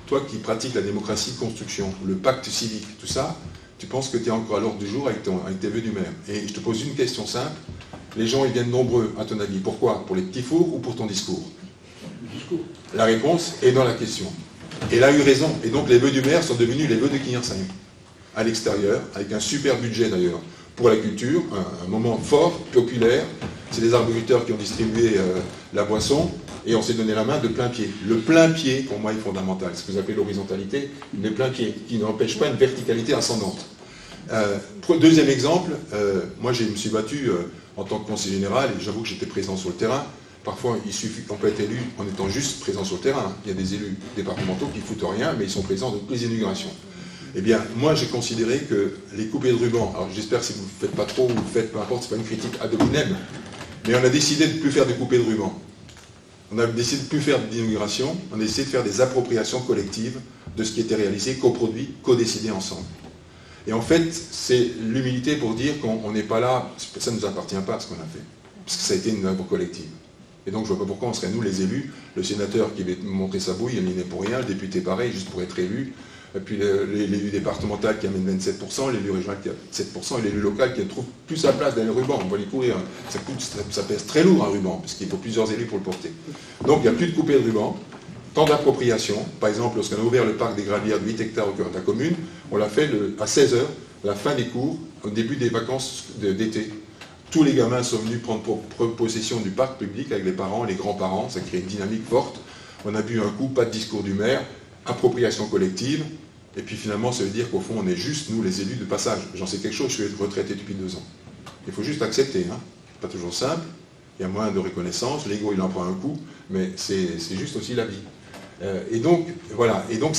[SPEAKER 4] toi qui pratiques la démocratie de construction, le pacte civique, tout ça, tu penses que tu es encore à l'ordre du jour avec tes vœux du maire. Et je te pose une question simple. Les gens, ils viennent nombreux, à ton avis. Pourquoi? Pour les petits fours ou pour ton discours? La réponse est dans la question. Et elle a eu raison. Et donc, les vœux du maire sont devenus les vœux de Kingersheim. À l'extérieur, avec un super budget d'ailleurs, pour la culture, un moment fort, populaire. C'est les arboriculteurs qui ont distribué la boisson, et on s'est donné la main de plein pied. Le plein pied, pour moi, est fondamental. Ce que vous appelez l'horizontalité, le plein pied, qui n'empêche pas une verticalité ascendante. Deuxième exemple, moi je me suis battu en tant que conseiller général, et j'avoue que j'étais présent sur le terrain. Parfois, il suffit qu'on peut être élu en étant juste présent sur le terrain. Il y a des élus départementaux qui ne foutent rien, mais ils sont présents dans toutes les inaugurations. Eh bien, moi j'ai considéré que les coupées de ruban, alors j'espère que si vous ne faites pas trop, ou vous faites, peu importe, ce n'est pas une critique ad hominem, mais on a décidé de ne plus faire de coupées de ruban. On a décidé de ne plus faire d'inauguration, on a décidé de faire des appropriations collectives de ce qui était réalisé, coproduit, co-décidé ensemble. Et en fait, c'est l'humilité pour dire qu'on n'est pas là, ça ne nous appartient pas ce qu'on a fait, parce que ça a été une œuvre collective. Et donc je ne vois pas pourquoi on serait nous les élus, le sénateur qui va montrer sa bouille, il n'est pour rien, le député pareil, juste pour être élu, et puis l'élu départemental qui amène 27%, l'élu régional qui a 7%, et l'élu local qui trouve plus sa place dans le ruban. On va les courir, ça pèse très lourd un ruban, parce qu'il faut plusieurs élus pour le porter. Donc il n'y a plus de coupée de ruban, temps d'appropriation. Par exemple, lorsqu'on a ouvert le parc des Gravières de 8 hectares au cœur de la commune, on l'a fait à 16h, la fin des cours, au début des vacances d'été. Tous les gamins sont venus prendre possession du parc public avec les parents, les grands-parents, ça crée une dynamique forte. On a bu un coup, pas de discours du maire, appropriation collective, Et puis finalement, ça veut dire qu'au fond, on est juste, nous, les élus de passage. J'en sais quelque chose, je suis retraité depuis 2 ans. Il faut juste accepter, hein. C'est pas toujours simple, il y a moins de reconnaissance, l'ego il en prend un coup, mais c'est juste aussi la vie. Et donc, voilà, et donc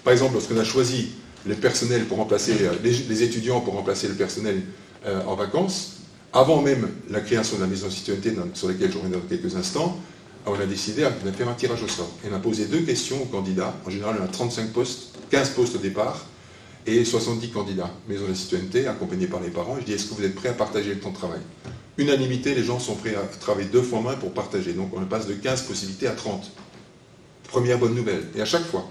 [SPEAKER 4] par exemple, lorsqu'on a choisi le personnel pour remplacer, les étudiants pour remplacer le personnel en vacances, avant même la création de la maison de citoyenneté sur laquelle je reviendrai dans quelques instants, on a décidé de faire un tirage au sort. Et on a posé 2 questions aux candidats. En général, on a 35 postes, 15 postes au départ, et 70 candidats. Maison de citoyenneté, accompagnés par les parents. Je dis, est-ce que vous êtes prêts à partager le temps de travail? Unanimité, les gens sont prêts à travailler 2 fois moins pour partager. Donc on passe de 15 possibilités à 30. Première bonne nouvelle. Et à chaque fois.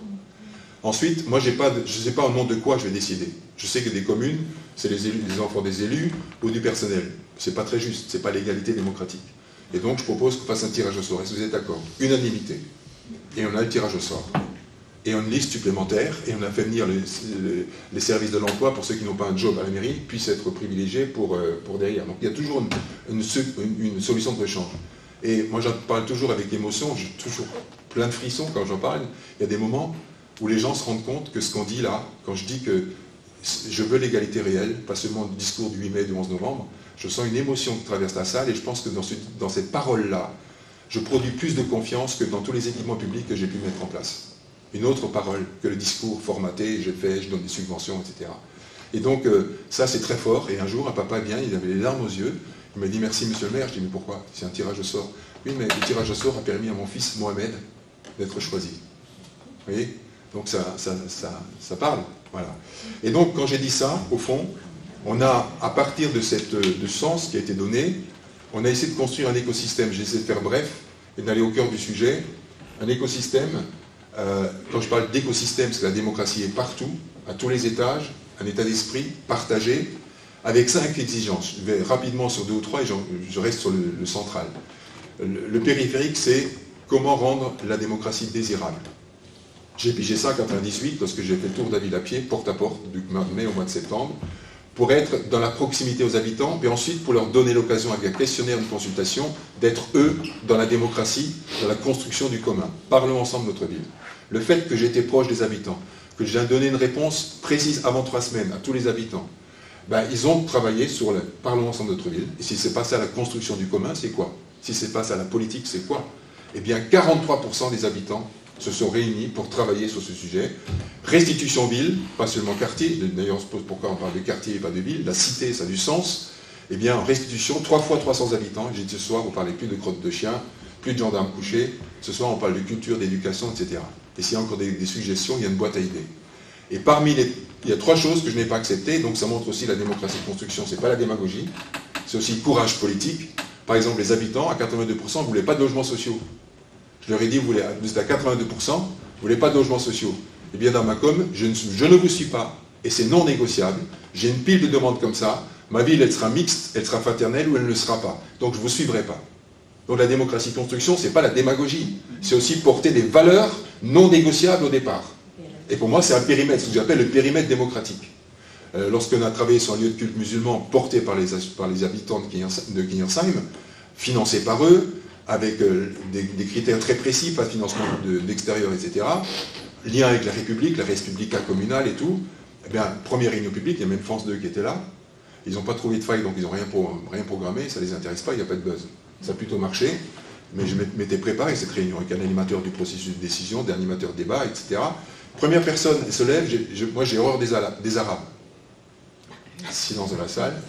[SPEAKER 4] Ensuite, moi, je ne sais pas au nom de quoi je vais décider. Je sais que des communes, c'est les enfants des élus ou du personnel. C'est pas très juste, c'est pas l'égalité démocratique. Et donc, je propose qu'on fasse un tirage au sort. Est-ce que vous êtes d'accord? Unanimité. Et on a le tirage au sort. Et une liste supplémentaire, et on a fait venir les services de l'emploi pour ceux qui n'ont pas un job à la mairie, puissent être privilégiés pour derrière. Donc il y a toujours une solution de rechange. Et moi j'en parle toujours avec émotion, j'ai toujours plein de frissons quand j'en parle. Il y a des moments où les gens se rendent compte que ce qu'on dit là, quand je dis que je veux l'égalité réelle, pas seulement le discours du 8 mai, du 11 novembre, je sens une émotion qui traverse la salle, et je pense que dans cette parole-là, je produis plus de confiance que dans tous les équipements publics que j'ai pu mettre en place. Une autre parole que le discours formaté, je donne des subventions, etc. Et donc, ça, c'est très fort. Et un jour, un papa vient, il avait les larmes aux yeux. Il m'a dit, merci, monsieur le maire. Je dis, mais pourquoi? C'est un tirage au sort. Oui, mais le tirage au sort a permis à mon fils Mohamed d'être choisi. Vous voyez? Donc, ça parle. Voilà. Et donc, quand j'ai dit ça, au fond, on a, à partir de ce sens qui a été donné, on a essayé de construire un écosystème. J'ai essayé de faire bref et d'aller au cœur du sujet. Un écosystème... quand je parle d'écosystème, c'est que la démocratie est partout, à tous les étages, un état d'esprit partagé, avec 5 exigences. Je vais rapidement sur 2 ou 3 et je reste sur le central. Le périphérique, c'est comment rendre la démocratie désirable. J'ai pigé ça en 1998, lorsque j'ai fait le tour de la ville à pied, porte à porte, du mois de mai au mois de septembre, pour être dans la proximité aux habitants, et ensuite pour leur donner l'occasion, avec un questionnaire de consultation, d'être eux dans la démocratie, dans la construction du commun. Parlons ensemble de notre ville. Le fait que j'étais proche des habitants, que j'ai donné une réponse précise avant 3 semaines à tous les habitants, ben, ils ont travaillé sur le parlons ensemble de notre ville. Et si c'est pas ça la construction du commun, c'est quoi? Si c'est pas ça la politique, c'est quoi? Eh bien, 43% des habitants se sont réunis pour travailler sur ce sujet. Restitution ville, pas seulement quartier, d'ailleurs on se pose pourquoi on parle de quartier et pas de ville, la cité ça a du sens, eh bien en restitution, 3 fois 300 habitants, j'ai dit ce soir, vous parlez plus de crottes de chiens, plus de gendarmes couchés, ce soir on parle de culture, d'éducation, etc. Et s'il y a encore des suggestions, il y a une boîte à idées. Et parmi il y a 3 choses que je n'ai pas acceptées, donc ça montre aussi la démocratie de construction, c'est pas la démagogie, c'est aussi le courage politique. Par exemple, les habitants, à 82%, ne voulaient pas de logements sociaux. Je leur ai dit, vous êtes à 82%, vous ne voulez pas de logements sociaux. Eh bien, dans ma com, je ne vous suis pas, et c'est non négociable. J'ai une pile de demandes comme ça. Ma ville, elle sera mixte, elle sera fraternelle ou elle ne le sera pas. Donc, je ne vous suivrai pas. Donc, la démocratie de construction, ce n'est pas la démagogie. C'est aussi porter des valeurs non négociables au départ. Et pour moi, c'est un périmètre, ce que j'appelle le périmètre démocratique. Lorsqu'on a travaillé sur un lieu de culte musulman porté par les habitants de Kingersheim, financé par eux, avec des critères très précis, pas de financement d'extérieur, etc. Lien avec la République, la Respublica communale et tout. Eh bien, première réunion publique, il y a même France 2 qui était là. Ils n'ont pas trouvé de faille, donc ils n'ont rien programmé, ça ne les intéresse pas, il n'y a pas de buzz. Ça a plutôt marché, mais je m'étais préparé cette réunion avec un animateur du processus de décision, des animateurs de débat, etc. Première personne, elle se lève, moi j'ai horreur des Arabes. Silence de la salle.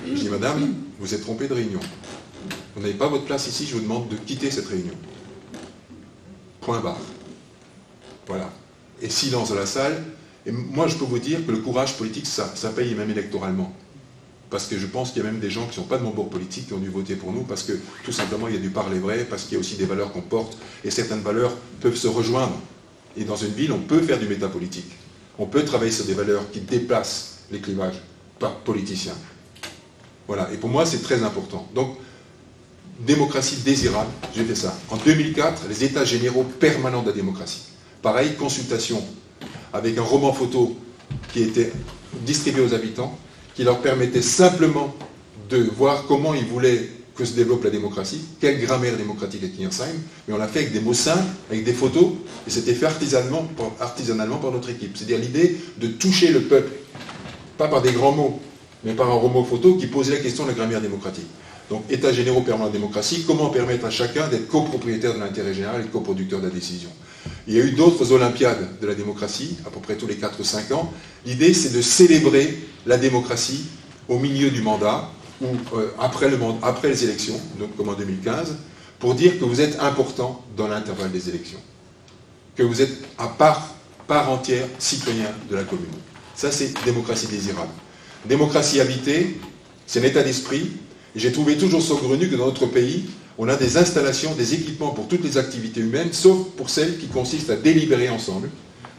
[SPEAKER 4] Je dis, madame, vous êtes trompée de réunion. Vous n'avez pas votre place ici, je vous demande de quitter cette réunion. Point barre. Voilà. Et silence de la salle. Et moi, je peux vous dire que le courage politique, ça paye même électoralement. Parce que je pense qu'il y a même des gens qui ne sont pas de mon bord politique qui ont dû voter pour nous, parce que tout simplement, il y a du parler vrai, parce qu'il y a aussi des valeurs qu'on porte, et certaines valeurs peuvent se rejoindre. Et dans une ville, on peut faire du métapolitique. On peut travailler sur des valeurs qui déplacent les clivages, pas politiciens. Voilà. Et pour moi, c'est très important. Donc, démocratie désirable, j'ai fait ça. En 2004, les états généraux permanents de la démocratie. Pareil, consultation avec un roman photo qui était distribué aux habitants, qui leur permettait simplement de voir comment ils voulaient que se développe la démocratie, quelle grammaire démocratique à Kingersheim, mais on l'a fait avec des mots simples, avec des photos, et c'était fait artisanalement par notre équipe. C'est-à-dire l'idée de toucher le peuple, pas par des grands mots, mais par un robot photo qui posait la question de la grammaire démocratique. Donc, États généraux permanents de démocratie, comment permettre à chacun d'être copropriétaire de l'intérêt général et coproducteur de la décision. Il y a eu d'autres olympiades de la démocratie, à peu près tous les 4 ou 5 ans. L'idée, c'est de célébrer la démocratie au milieu du mandat, ou après les élections, donc comme en 2015, pour dire que vous êtes important dans l'intervalle des élections, que vous êtes à part entière citoyen de la commune. Ça, c'est démocratie désirable. Démocratie habitée, c'est un état d'esprit. J'ai trouvé toujours saugrenu que dans notre pays, on a des installations, des équipements pour toutes les activités humaines, sauf pour celles qui consistent à délibérer ensemble,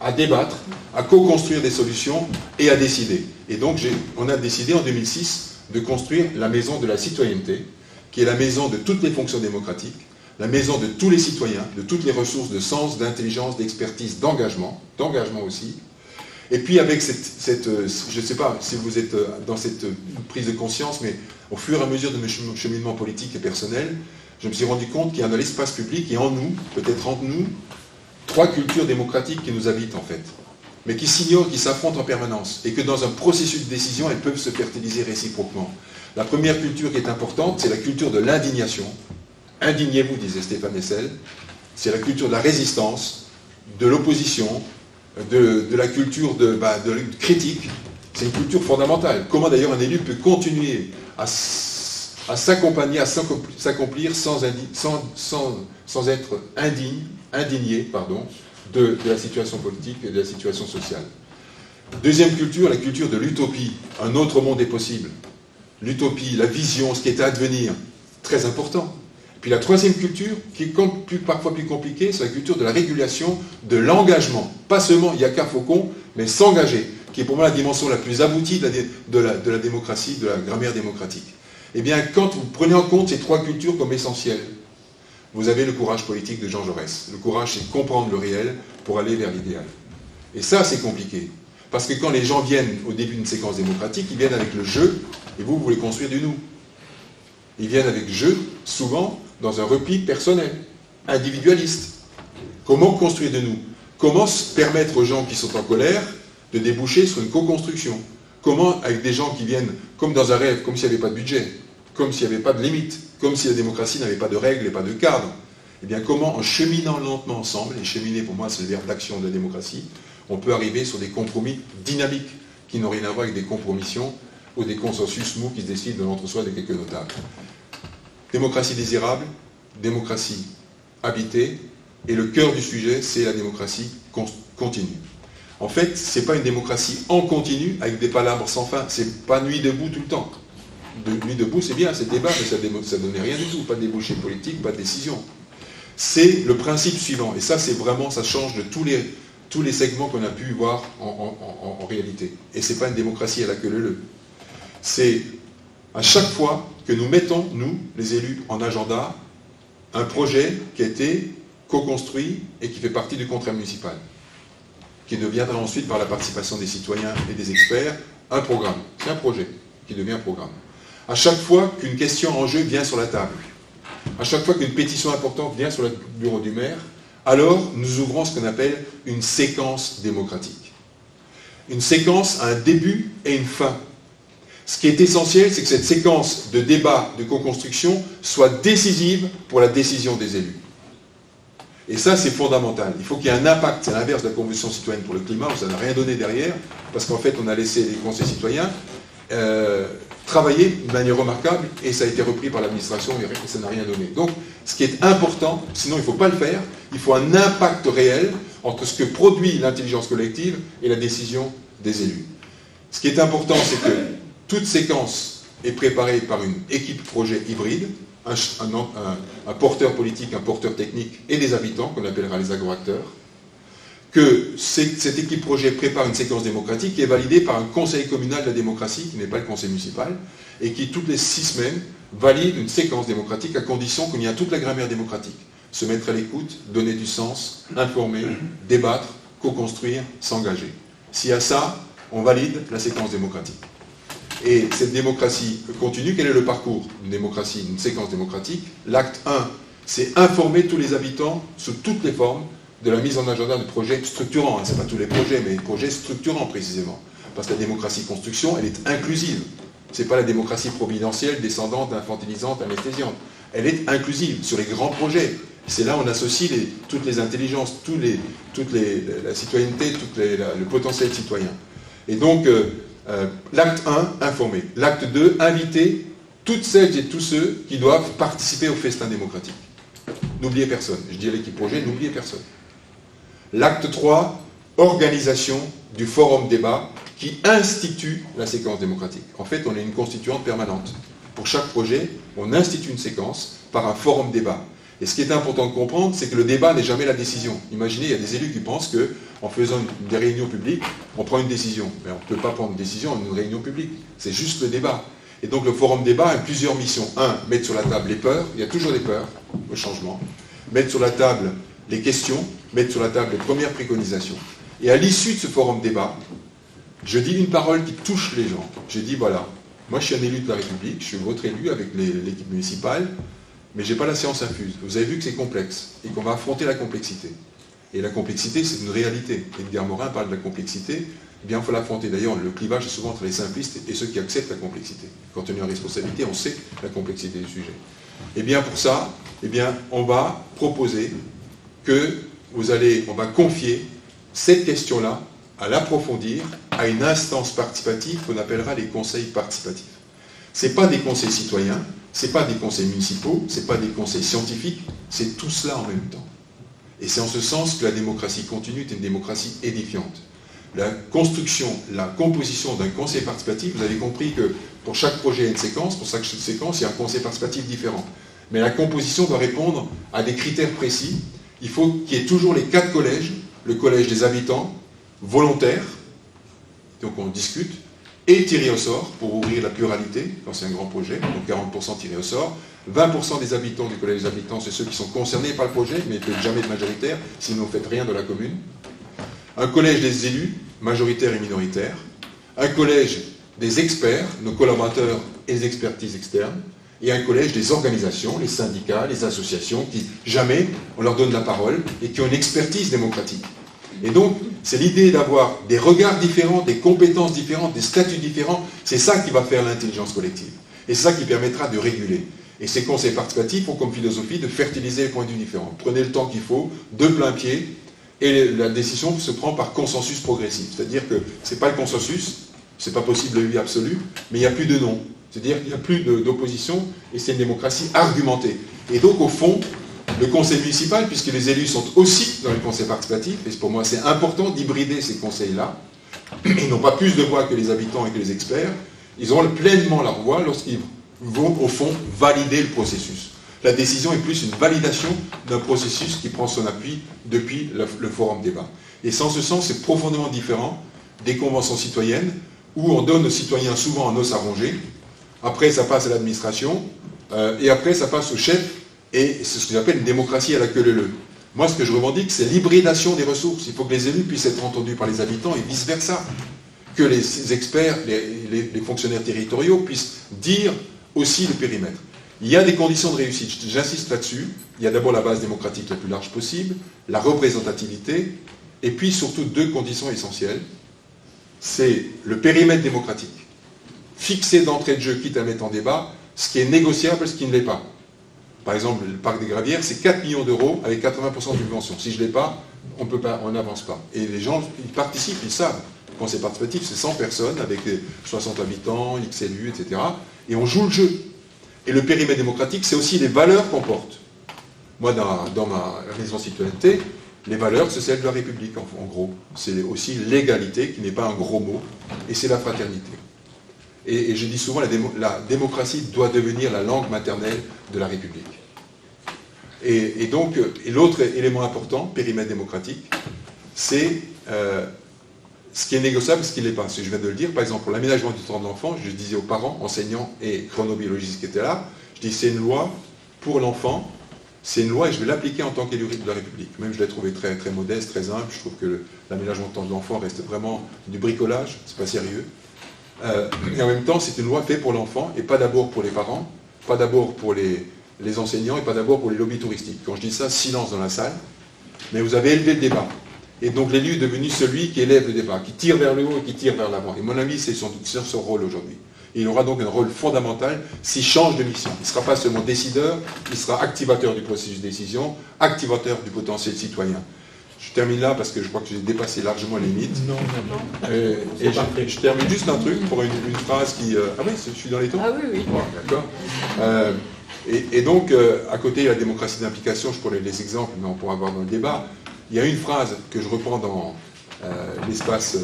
[SPEAKER 4] à débattre, à co-construire des solutions et à décider. Et donc, on a décidé en 2006 de construire la maison de la citoyenneté, qui est la maison de toutes les fonctions démocratiques, la maison de tous les citoyens, de toutes les ressources de sens, d'intelligence, d'expertise, d'engagement aussi. Et puis avec je ne sais pas si vous êtes dans cette prise de conscience, mais au fur et à mesure de mes cheminements politiques et personnels, je me suis rendu compte qu'il y a dans l'espace public et en nous, peut-être entre nous, 3 cultures démocratiques qui nous habitent en fait, mais qui s'ignorent, qui s'affrontent en permanence, et que dans un processus de décision, elles peuvent se fertiliser réciproquement. La première culture qui est importante, c'est la culture de l'indignation. Indignez-vous, disait Stéphane Hessel. C'est la culture de la résistance, de l'opposition, de la culture de critique. C'est une culture fondamentale. Comment d'ailleurs un élu peut continuer à s'accompagner, à s'accomplir sans être indigné de la situation politique et de la situation sociale. Deuxième culture, la culture de l'utopie. Un autre monde est possible. L'utopie, la vision, ce qui est à advenir, très important. Puis la troisième culture, qui est parfois plus compliquée, c'est la culture de la régulation, de l'engagement. Pas seulement Yaka Faucon, mais s'engager, qui est pour moi la dimension la plus aboutie de la démocratie, de la grammaire démocratique. Eh bien, quand vous prenez en compte ces 3 cultures comme essentielles, vous avez le courage politique de Jean Jaurès. Le courage, c'est comprendre le réel pour aller vers l'idéal. Et ça, c'est compliqué. Parce que quand les gens viennent au début d'une séquence démocratique, ils viennent avec le jeu, et vous voulez construire du nous. Ils viennent avec jeu, souvent, dans un repli personnel, individualiste. Comment construire de nous? Comment permettre aux gens qui sont en colère de déboucher sur une co-construction? Comment, avec des gens qui viennent comme dans un rêve, comme s'il n'y avait pas de budget, comme s'il n'y avait pas de limite, comme si la démocratie n'avait pas de règles et pas de cadre, eh bien comment, en cheminant lentement ensemble, et cheminer pour moi c'est le verbe d'action de la démocratie, on peut arriver sur des compromis dynamiques qui n'ont rien à voir avec des compromissions ou des consensus mous qui se décident de l'entre-soi de quelques notables. Démocratie désirable, démocratie habitée, et le cœur du sujet, c'est la démocratie continue. En fait, ce n'est pas une démocratie en continu, avec des palabres sans fin, c'est pas nuit debout tout le temps. Nuit debout, c'est bien, c'est débat, mais ça ne donnait rien du tout, pas de débouché politique, pas de décision. C'est le principe suivant, et ça, c'est vraiment, ça change de tous les segments qu'on a pu voir en réalité. Et ce n'est pas une démocratie à la queue leu-leu. C'est à chaque fois que nous mettons, nous, les élus, en agenda, un projet qui a été co-construit et qui fait partie du contrat municipal, qui deviendra ensuite, par la participation des citoyens et des experts, un programme. C'est un projet qui devient un programme. À chaque fois qu'une question en jeu vient sur la table, à chaque fois qu'une pétition importante vient sur le bureau du maire, alors nous ouvrons ce qu'on appelle une séquence démocratique. Une séquence a un début et une fin. Ce qui est essentiel, c'est que cette séquence de débat, de co-construction, soit décisive pour la décision des élus. Et ça, c'est fondamental. Il faut qu'il y ait un impact. C'est l'inverse de la Convention citoyenne pour le climat, où ça n'a rien donné derrière, parce qu'en fait, on a laissé les conseils citoyens travailler de manière remarquable, et ça a été repris par l'administration, et ça n'a rien donné. Donc, ce qui est important, sinon il ne faut pas le faire, il faut un impact réel entre ce que produit l'intelligence collective et la décision des élus. Ce qui est important, c'est que toute séquence est préparée par une équipe projet hybride, un porteur politique, un porteur technique et des habitants, qu'on appellera les agro-acteurs, que cette équipe projet prépare une séquence démocratique qui est validée par un conseil communal de la démocratie, qui n'est pas le conseil municipal, et qui, toutes les 6 semaines, valide une séquence démocratique à condition qu'il y ait toute la grammaire démocratique. Se mettre à l'écoute, donner du sens, informer, débattre, co-construire, s'engager. S'il y a ça, on valide la séquence démocratique. Et cette démocratie continue, quel est le parcours d'une démocratie, d'une séquence démocratique? L'acte 1, c'est informer tous les habitants sous toutes les formes de la mise en agenda de projets structurants. Ce n'est pas tous les projets, mais les projets structurants précisément. Parce que la démocratie construction, elle est inclusive. Ce n'est pas la démocratie providentielle, descendante, infantilisante, anesthésiante. Elle est inclusive sur les grands projets. C'est là où on associe toutes les intelligences, la citoyenneté, le potentiel citoyen. Et donc, l'acte 1, informer. L'acte 2, inviter toutes celles et tous ceux qui doivent participer au festin démocratique. N'oubliez personne. Je dis à l'équipe projet, n'oubliez personne. L'acte 3, organisation du forum débat qui institue la séquence démocratique. En fait, on est une constituante permanente. Pour chaque projet, on institue une séquence par un forum débat. Et ce qui est important de comprendre, c'est que le débat n'est jamais la décision. Imaginez, il y a des élus qui pensent qu'en faisant des réunions publiques, on prend une décision. Mais on ne peut pas prendre une décision en une réunion publique. C'est juste le débat. Et donc le forum débat a plusieurs missions. 1, mettre sur la table les peurs. Il y a toujours des peurs au changement. Mettre sur la table les questions. Mettre sur la table les premières préconisations. Et à l'issue de ce forum débat, je dis une parole qui touche les gens. Je dis, voilà, moi je suis un élu de la République, je suis votre élu avec l'équipe municipale, mais je n'ai pas la science infuse. Vous avez vu que c'est complexe et qu'on va affronter la complexité. Et la complexité, c'est une réalité. Edgar Morin parle de la complexité, eh bien il faut l'affronter. D'ailleurs, le clivage est souvent entre les simplistes et ceux qui acceptent la complexité. Quand on est en responsabilité, on sait la complexité du sujet. Et bien pour ça, eh bien, on va proposer que on va confier cette question-là à l'approfondir à une instance participative qu'on appellera les conseils participatifs. Ce n'est pas des conseils citoyens, ce n'est pas des conseils municipaux, ce n'est pas des conseils scientifiques, c'est tout cela en même temps. Et c'est en ce sens que la démocratie continue est une démocratie édifiante. La construction, la composition d'un conseil participatif, vous avez compris que pour chaque projet, il y a une séquence, pour chaque séquence, il y a un conseil participatif différent. Mais la composition doit répondre à des critères précis. Il faut qu'il y ait toujours les 4 collèges, le collège des habitants, volontaires, donc on discute, et tiré au sort pour ouvrir la pluralité, quand c'est un grand projet, donc 40% tirés au sort. 20% des habitants du collège des habitants, c'est ceux qui sont concernés par le projet, mais peut-être jamais de majoritaire, sinon vous ne faites rien de la commune. Un collège des élus, majoritaires et minoritaires. Un collège des experts, nos collaborateurs et les expertises externes. Et un collège des organisations, les syndicats, les associations, qui jamais on leur donne la parole et qui ont une expertise démocratique. Et donc, c'est l'idée d'avoir des regards différents, des compétences différentes, des statuts différents. C'est ça qui va faire l'intelligence collective. Et c'est ça qui permettra de réguler. Et ces conseils participatifs ont comme philosophie de fertiliser les points de vue différents. Prenez le temps qu'il faut, de plein pied, et la décision se prend par consensus progressif. C'est-à-dire que ce n'est pas le consensus, ce n'est pas possible le oui absolu, mais il n'y a plus de non. C'est-à-dire qu'il n'y a plus d'opposition, et c'est une démocratie argumentée. Et donc, au fond, le conseil municipal, puisque les élus sont aussi dans les conseils participatifs, et pour moi c'est important d'hybrider ces conseils-là, ils n'ont pas plus de voix que les habitants et que les experts, ils auront pleinement leur voix lorsqu'ils vont, au fond, valider le processus. La décision est plus une validation d'un processus qui prend son appui depuis le forum débat. Et sans ce sens, c'est profondément différent des conventions citoyennes, où on donne aux citoyens souvent un os à ronger, après ça passe à l'administration, et après ça passe au chef, et c'est ce que j'appelle une démocratie à la queue leu-leu. Moi, ce que je revendique, c'est l'hybridation des ressources. Il faut que les élus puissent être entendus par les habitants et vice-versa. Que les experts, les fonctionnaires territoriaux puissent dire aussi le périmètre. Il y a des conditions de réussite, j'insiste là-dessus. Il y a d'abord la base démocratique la plus large possible, la représentativité, et puis surtout 2 conditions essentielles. C'est le périmètre démocratique. Fixer d'entrée de jeu, quitte à mettre en débat, ce qui est négociable, ce qui ne l'est pas. Par exemple, le parc des Gravières, c'est 4 millions d'euros avec 80% de subvention. Si je ne l'ai pas, on n'avance pas. Et les gens, ils participent, ils savent. Le conseil participatif, c'est 100 personnes avec 60 habitants, X élus, etc. Et on joue le jeu. Et le périmètre démocratique, c'est aussi les valeurs qu'on porte. Moi, dans ma raison de citoyenneté, les valeurs, c'est celles de la République, en gros. C'est aussi l'égalité, qui n'est pas un gros mot, et c'est la fraternité. Et je dis souvent, la démocratie doit devenir la langue maternelle de la République. Et donc, l'autre élément important, périmètre démocratique, c'est ce qui est négociable, ce qui ne l'est pas. Si je viens de le dire, par exemple, pour l'aménagement du temps de l'enfant, je disais aux parents, enseignants et chronobiologistes qui étaient là, je dis c'est une loi pour l'enfant, c'est une loi et je vais l'appliquer en tant qu'élu de la République. Même je l'ai trouvé très, très modeste, très humble, je trouve que l'aménagement du temps de l'enfant reste vraiment du bricolage, c'est pas sérieux. Et en même temps, c'est une loi faite pour l'enfant, et pas d'abord pour les parents, pas d'abord pour les enseignants, et pas d'abord pour les lobbies touristiques. Quand je dis ça, silence dans la salle, mais vous avez élevé le débat. Et donc l'élu est devenu celui qui élève le débat, qui tire vers le haut et qui tire vers l'avant. Et mon avis, c'est son rôle aujourd'hui. Et il aura donc un rôle fondamental s'il change de mission. Il ne sera pas seulement décideur, il sera activateur du processus de décision, activateur du potentiel citoyen. Je termine là parce que je crois que j'ai dépassé largement les limites.
[SPEAKER 1] Non.
[SPEAKER 4] Et je termine juste un truc pour une phrase qui... Ah oui, je suis dans les temps.
[SPEAKER 2] Ah oui.
[SPEAKER 4] Bon, d'accord. Et donc, à côté de la démocratie d'implication, je pourrais les exemples, mais on pourra voir dans le débat. Il y a une phrase que je reprends dans l'espace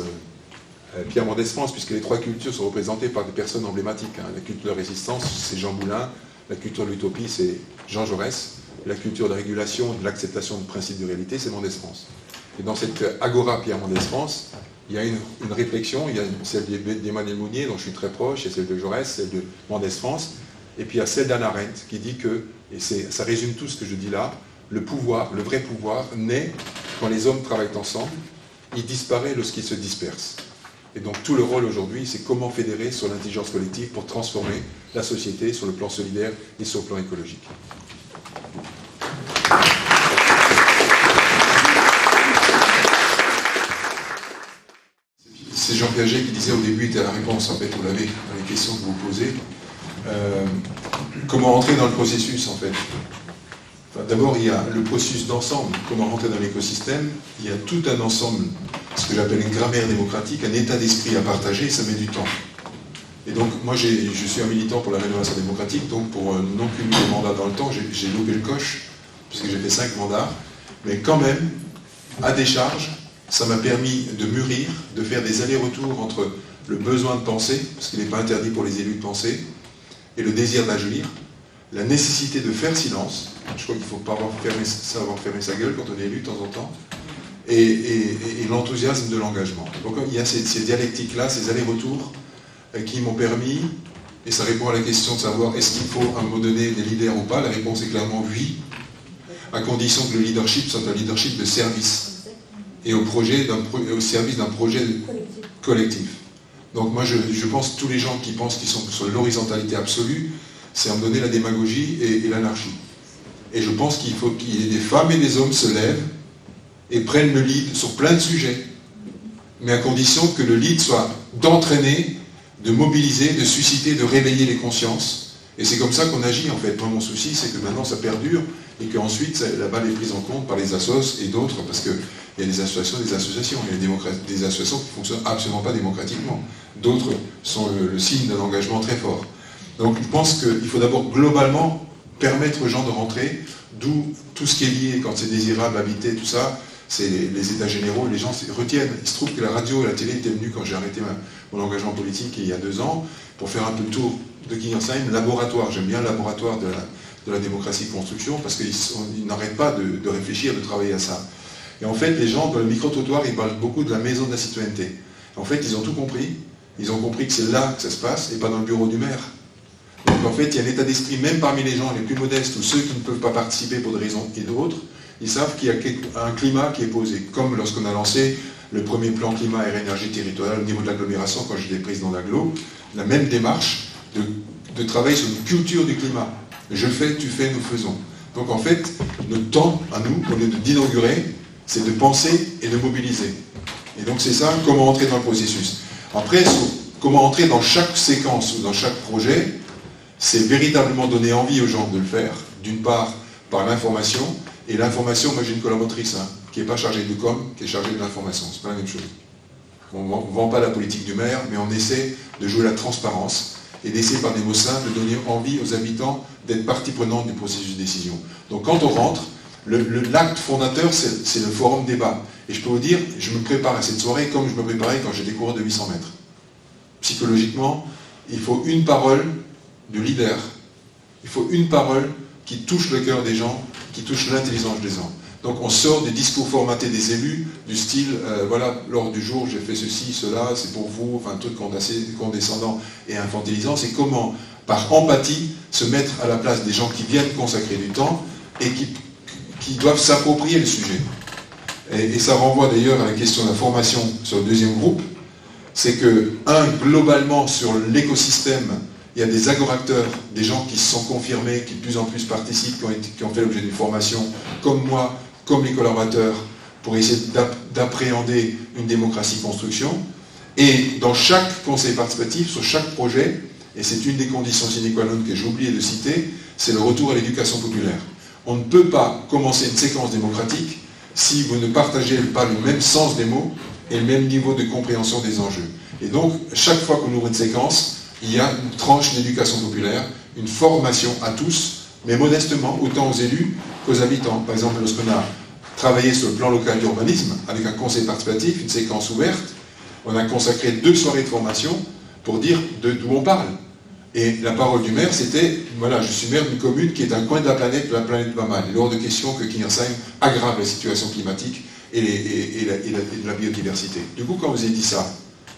[SPEAKER 4] Pierre Mendès France, puisque les 3 cultures sont représentées par des personnes emblématiques. La culture de la résistance, c'est Jean Moulin. La culture de l'utopie, c'est Jean Jaurès. La culture de la régulation, de l'acceptation du principe de réalité, c'est Mendès France. Et dans cette agora Pierre Mendès France, il y a une réflexion, il y a celle d'Emmanuel Mounier, dont je suis très proche, il y a celle de Jaurès, celle de Mendès France, et puis il y a celle d'Hannah Arendt, qui dit que, et ça résume tout ce que je dis là, le pouvoir, le vrai pouvoir, naît quand les hommes travaillent ensemble, il disparaît lorsqu'ils se dispersent. Et donc tout le rôle aujourd'hui, c'est comment fédérer sur l'intelligence collective pour transformer la société sur le plan solidaire et sur le plan écologique. C'est Jean Piaget qui disait au début, était la réponse, en fait, vous l'avez dans les questions que vous posez. Comment entrer dans le processus, en fait. Enfin, d'abord, il y a le processus d'ensemble, comment rentrer dans l'écosystème. Il y a tout un ensemble, ce que j'appelle une grammaire démocratique, un état d'esprit à partager, ça met du temps. Et donc, moi, je suis un militant pour la rénovation démocratique, donc pour non cumuler les mandats dans le temps, j'ai loupé le coche, puisque j'ai fait 5 mandats, mais quand même, à décharge, ça m'a permis de mûrir, de faire des allers-retours entre le besoin de penser, parce qu'il n'est pas interdit pour les élus de penser, et le désir d'agir, la nécessité de faire silence, je crois qu'il ne faut pas savoir fermer sa gueule quand on est élu de temps en temps, et l'enthousiasme de l'engagement. Donc il y a ces dialectiques-là, ces allers-retours qui m'ont permis, et ça répond à la question de savoir est-ce qu'il faut à un moment donné des leaders ou pas, la réponse est clairement oui, à condition que le leadership soit un leadership de service, et au service d'un projet collectif. Donc moi je pense que tous les gens qui pensent qu'ils sont sur l'horizontalité absolue, c'est à me donner la démagogie et l'anarchie. Et je pense qu'il faut qu'il y ait des femmes et des hommes se lèvent et prennent le lead sur plein de sujets, mais à condition que le lead soit d'entraîner, de mobiliser, de susciter, de réveiller les consciences. Et c'est comme ça qu'on agit en fait. Moi mon souci c'est que maintenant ça perdure et qu'ensuite la balle est prise en compte par les assos et d'autres, parce qu'il y a des associations, il y a des associations qui ne fonctionnent absolument pas démocratiquement. D'autres sont le signe d'un engagement très fort. Donc je pense qu'il faut d'abord globalement permettre aux gens de rentrer, d'où tout ce qui est lié, quand c'est désirable, habiter, tout ça, c'est les états généraux, les gens retiennent. Il se trouve que la radio et la télé étaient venus quand j'ai arrêté mon engagement politique il y a 2 ans, pour faire un peu le tour de Kingersheim, laboratoire, j'aime bien le laboratoire de la démocratie de construction, parce qu'ils n'arrêtent pas de réfléchir, de travailler à ça. Et en fait, les gens, dans le micro-trottoir, ils parlent beaucoup de la maison de la citoyenneté. En fait, ils ont tout compris. Ils ont compris que c'est là que ça se passe, et pas dans le bureau du maire. Donc en fait, il y a un état d'esprit, même parmi les gens les plus modestes, ou ceux qui ne peuvent pas participer pour des raisons et d'autres, ils savent qu'il y a un climat qui est posé. Comme lorsqu'on a lancé le premier plan climat, air, énergie territoriale au niveau de l'agglomération, quand j'étais président d'agglo, la même démarche de travailler sur une culture du climat. Je fais, tu fais, nous faisons. Donc en fait, notre temps, à nous, au lieu d'inaugurer, c'est de penser et de mobiliser. Et donc c'est ça, comment entrer dans le processus. Après, comment entrer dans chaque séquence ou dans chaque projet, c'est véritablement donner envie aux gens de le faire, d'une part par l'information, et l'information, moi j'ai une collaboratrice qui n'est pas chargée de com, qui est chargée de l'information, c'est pas la même chose. On ne vend pas la politique du maire, mais on essaie de jouer la transparence, et d'essayer par des mots simples de donner envie aux habitants d'être partie prenante du processus de décision. Donc quand on rentre, l'acte fondateur, c'est le forum débat. Et je peux vous dire, je me prépare à cette soirée comme je me préparais quand j'étais coureur de 800 mètres. Psychologiquement, il faut une parole de leader. Il faut une parole qui touche le cœur des gens, qui touche l'intelligence des gens. Donc on sort des discours formatés des élus, du style, voilà, lors du jour, j'ai fait ceci, cela, c'est pour vous, enfin un truc condescendant et infantilisant. C'est comment, par empathie, se mettre à la place des gens qui viennent consacrer du temps et qui doivent s'approprier le sujet. Et ça renvoie d'ailleurs à la question de la formation sur le deuxième groupe. c'est que, globalement, sur l'écosystème, il y a des agoracteurs, des gens qui se sont confirmés, qui de plus en plus participent, qui ont fait l'objet d'une formation, comme moi, comme les collaborateurs, pour essayer d'appréhender une démocratie construction. Et dans chaque conseil participatif, sur chaque projet, et c'est une des conditions sine qua non que j'ai oublié de citer, c'est le retour à l'éducation populaire. On ne peut pas commencer une séquence démocratique si vous ne partagez pas le même sens des mots et le même niveau de compréhension des enjeux. Et donc, chaque fois qu'on ouvre une séquence, il y a une tranche d'éducation populaire, une formation à tous, mais modestement, autant aux élus qu'aux habitants. Par exemple, lorsqu'on a travaillé sur le plan local d'urbanisme, avec un conseil participatif, une séquence ouverte, on a consacré 2 soirées de formation pour dire d'où on parle. Et la parole du maire, c'était, voilà, je suis maire d'une commune qui est un coin de la planète va mal. Il est hors de question que Kingersheim aggrave la situation climatique et la biodiversité. Du coup, quand vous avez dit ça,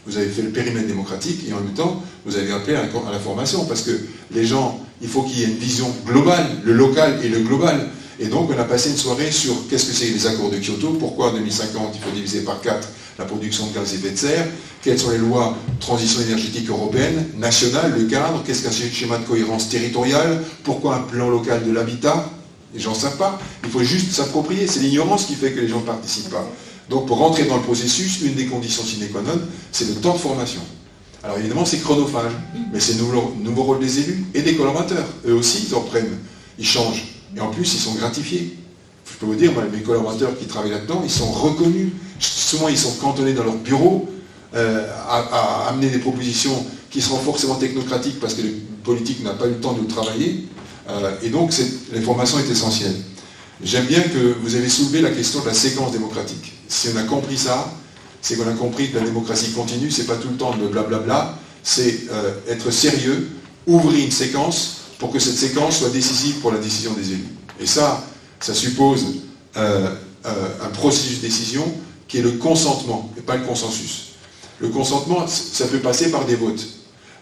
[SPEAKER 4] vous avez fait le périmètre démocratique et en même temps, vous avez appelé à la formation parce que les gens, il faut qu'il y ait une vision globale, le local et le global. Et donc, on a passé une soirée sur qu'est-ce que c'est les accords de Kyoto, pourquoi en 2050 il faut diviser par 4 la production de gaz à effet de serre, quelles sont les lois de transition énergétique européenne, nationale, le cadre, qu'est-ce qu'un schéma de cohérence territoriale, pourquoi un plan local de l'habitat, les gens ne savent pas, il faut juste s'approprier, c'est l'ignorance qui fait que les gens ne participent pas. Donc pour rentrer dans le processus, une des conditions sine qua non, c'est le temps de formation. Alors évidemment c'est chronophage, mais c'est le nouveau rôle des élus et des collaborateurs. Eux aussi ils en prennent, ils changent, et en plus ils sont gratifiés. Je peux vous dire, moi, mes collaborateurs qui travaillent là-dedans, ils sont reconnus. Souvent, ils sont cantonnés dans leur bureau à amener des propositions qui seront forcément technocratiques parce que le politique n'a pas eu le temps de le travailler. Et donc, l'information est essentielle. J'aime bien que vous avez soulevé la question de la séquence démocratique. Si on a compris ça, c'est qu'on a compris que la démocratie continue, c'est pas tout le temps de blablabla, c'est être sérieux, ouvrir une séquence pour que cette séquence soit décisive pour la décision des élus. Et ça suppose un processus de décision qui est le consentement, et pas le consensus. Le consentement, ça peut passer par des votes.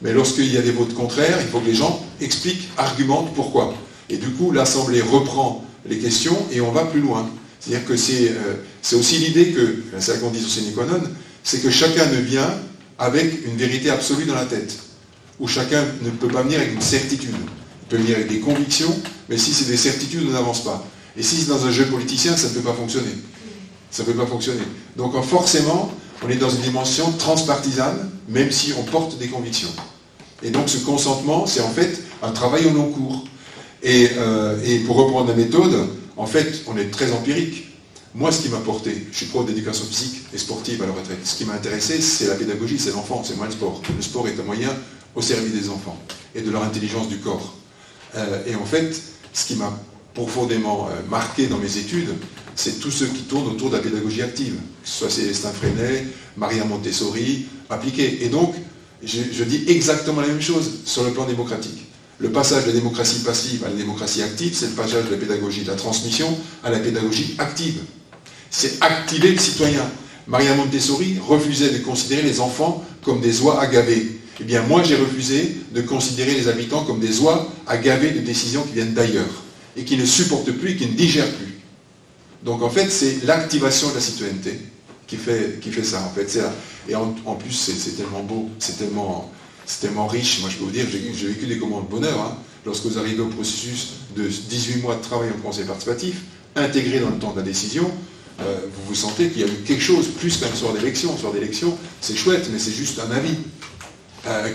[SPEAKER 4] Mais lorsqu'il y a des votes contraires, il faut que les gens expliquent, argumentent pourquoi. Et du coup, l'Assemblée reprend les questions et on va plus loin. C'est-à-dire que c'est aussi l'idée que, c'est la condition sine qua non, c'est que chacun ne vient avec une vérité absolue dans la tête. Où chacun ne peut pas venir avec une certitude. Il peut venir avec des convictions, mais si c'est des certitudes, on n'avance pas. Et si c'est dans un jeu politicien, ça ne peut pas fonctionner. Ça ne peut pas fonctionner. Donc forcément, on est dans une dimension transpartisane, même si on porte des convictions. Et donc ce consentement, c'est en fait un travail au long cours. Et pour reprendre la méthode, en fait, on est très empirique. Moi, ce qui m'a porté, je suis prof d'éducation physique et sportive à la retraite, ce qui m'a intéressé, c'est la pédagogie, c'est l'enfant, c'est moins le sport. Le sport est un moyen au service des enfants et de leur intelligence du corps. Et en fait, ce qui m'a profondément marqué dans mes études, c'est tous ceux qui tournent autour de la pédagogie active, que ce soit Célestin Freinet, Maria Montessori, appliquée. Et donc, je dis exactement la même chose sur le plan démocratique. Le passage de la démocratie passive à la démocratie active, c'est le passage de la pédagogie de la transmission à la pédagogie active. C'est activer le citoyen. Maria Montessori refusait de considérer les enfants comme des oies à gaver. Eh bien, moi, j'ai refusé de considérer les habitants comme des oies à gaver de décisions qui viennent d'ailleurs et qui ne supportent plus et qui ne digèrent plus. Donc, en fait, c'est l'activation de la citoyenneté qui fait ça, en fait. Et en plus, c'est tellement beau, c'est tellement riche. Moi, je peux vous dire, j'ai vécu des moments de bonheur. Hein. Lorsque vous arrivez au processus de 18 mois de travail en conseil participatif, intégré dans le temps de la décision, vous vous sentez qu'il y a eu quelque chose, plus qu'un soir d'élection. Un soir d'élection, c'est chouette, mais c'est juste un avis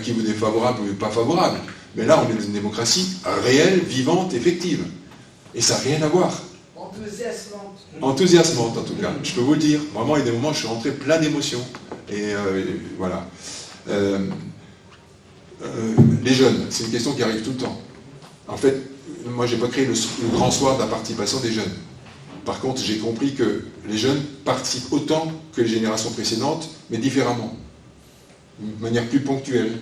[SPEAKER 4] qui vous est favorable ou pas favorable. Mais là, on est dans une démocratie réelle, vivante, effective. Et ça n'a rien à voir.
[SPEAKER 5] Enthousiasmante.
[SPEAKER 4] Enthousiasmante, en tout cas. Je peux vous le dire. Vraiment, il y a des moments où je suis rentré plein d'émotions. Et voilà. Les jeunes, c'est une question qui arrive tout le temps. En fait, moi, je n'ai pas créé le grand soir de la participation des jeunes. Par contre, j'ai compris que les jeunes participent autant que les générations précédentes, mais différemment. De manière plus ponctuelle,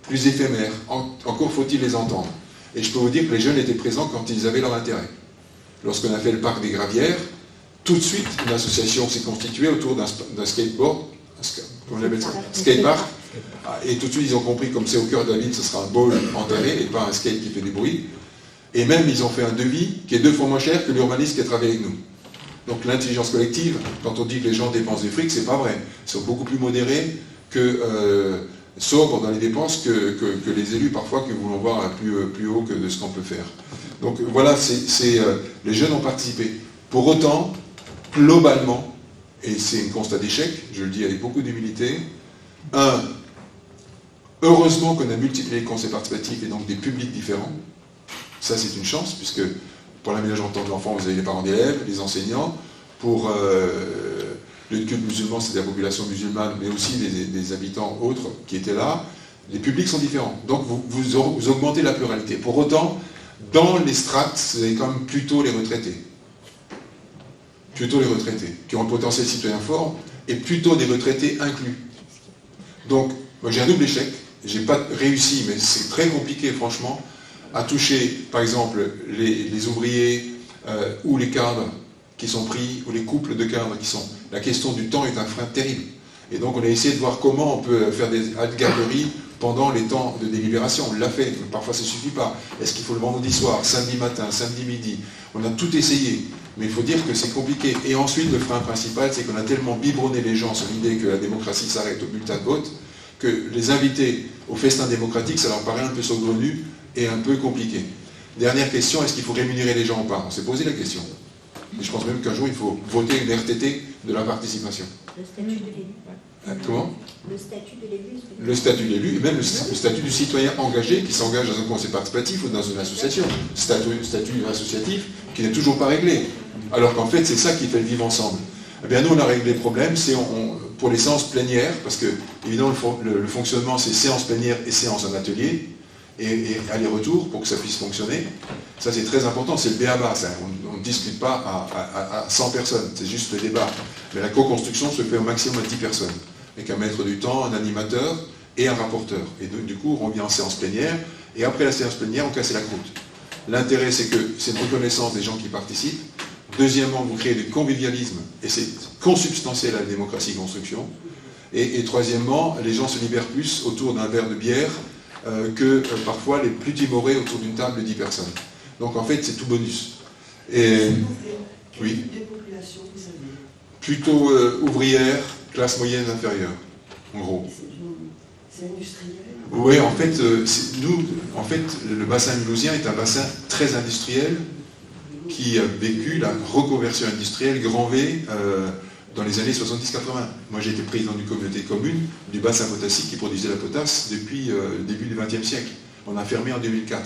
[SPEAKER 4] plus éphémère. Encore faut-il les entendre. Et je peux vous dire que les jeunes étaient présents quand ils avaient leur intérêt. Lorsqu'on a fait le parc des Gravières, tout de suite, une association s'est constituée autour d'un skateboard, comment on appelle ça, skatepark. Et tout de suite, ils ont compris, comme c'est au cœur de la ville, ce sera un bowl enterré et pas un skate qui fait du bruit. Et même, ils ont fait un devis qui est 2 fois moins cher que l'urbaniste qui a travaillé avec nous. Donc l'intelligence collective, quand on dit que les gens dépensent du fric, c'est pas vrai. Ils sont beaucoup plus modérés sobre dans les dépenses que les élus parfois que voulons voir plus haut que de ce qu'on peut faire. Donc voilà, les jeunes ont participé. Pour autant, globalement, et c'est un constat d'échec, je le dis avec beaucoup d'humilité, heureusement qu'on a multiplié les conseils participatifs et donc des publics différents. Ça c'est une chance, puisque pour l'aménagement de temps de l'enfant, vous avez les parents d'élèves, les enseignants. Pour le culte musulman, c'est la population musulmane, mais aussi des habitants autres qui étaient là. Les publics sont différents. Donc vous augmentez la pluralité. Pour autant, dans les strates, vous avez quand même plutôt les retraités. Plutôt les retraités, qui ont un potentiel citoyen fort, et plutôt des retraités inclus. Donc, moi j'ai un double échec. J'ai pas réussi, mais c'est très compliqué, franchement, à toucher, par exemple, les ouvriers ou les cadres qui sont pris, ou les couples de cadres qui sont... La question du temps est un frein terrible. Et donc on a essayé de voir comment on peut faire des garderies pendant les temps de délibération. On l'a fait, mais parfois ça ne suffit pas. Est-ce qu'il faut le vendredi soir, samedi matin, samedi midi? On a tout essayé, mais il faut dire que c'est compliqué. Et ensuite, le frein principal, c'est qu'on a tellement biberonné les gens sur l'idée que la démocratie s'arrête au bulletin de vote, que les inviter au festin démocratique, ça leur paraît un peu saugrenu et un peu compliqué. Dernière question, est-ce qu'il faut rémunérer les gens ou pas? On s'est posé la question. Et je pense même qu'un jour, il faut voter une RTT de la participation.
[SPEAKER 5] Le statut de l'élu.
[SPEAKER 4] Comment?
[SPEAKER 5] Le statut de l'élu.
[SPEAKER 4] Le statut de l'élu, et même le statut du citoyen engagé qui s'engage dans un conseil participatif ou dans une association. Statut associatif qui n'est toujours pas réglé. Alors qu'en fait, c'est ça qui fait le vivre ensemble. Eh bien, nous, on a réglé le problème, c'est pour les séances plénières, parce que, évidemment, le fonctionnement, c'est séance plénière et séance en atelier, et aller-retour pour que ça puisse fonctionner. Ça, c'est très important, c'est le b.a.-ba. On ne discute pas à 100 personnes, c'est juste le débat. Mais la co-construction se fait au maximum à 10 personnes, avec un maître du temps, un animateur et un rapporteur. Et donc, du coup, on revient en séance plénière, et après la séance plénière, on casse la croûte. L'intérêt, c'est que c'est une reconnaissance des gens qui participent. Deuxièmement, vous créez du convivialisme, et c'est consubstantiel à la démocratie construction. Et troisièmement, les gens se libèrent plus autour d'un verre de bière que parfois les plus timorés autour d'une table de 10 personnes. Donc en fait, c'est tout bonus. Et oui, plutôt ouvrière, classe moyenne inférieure, en gros.
[SPEAKER 6] C'est industriel.
[SPEAKER 4] Oui, en fait, le bassin mulhousien est un bassin très industriel qui a vécu la reconversion industrielle grand V dans les années 70-80. Moi, j'ai été président d'une communauté de communes du bassin potassique qui produisait la potasse depuis le début du XXe siècle. On a fermé en 2004.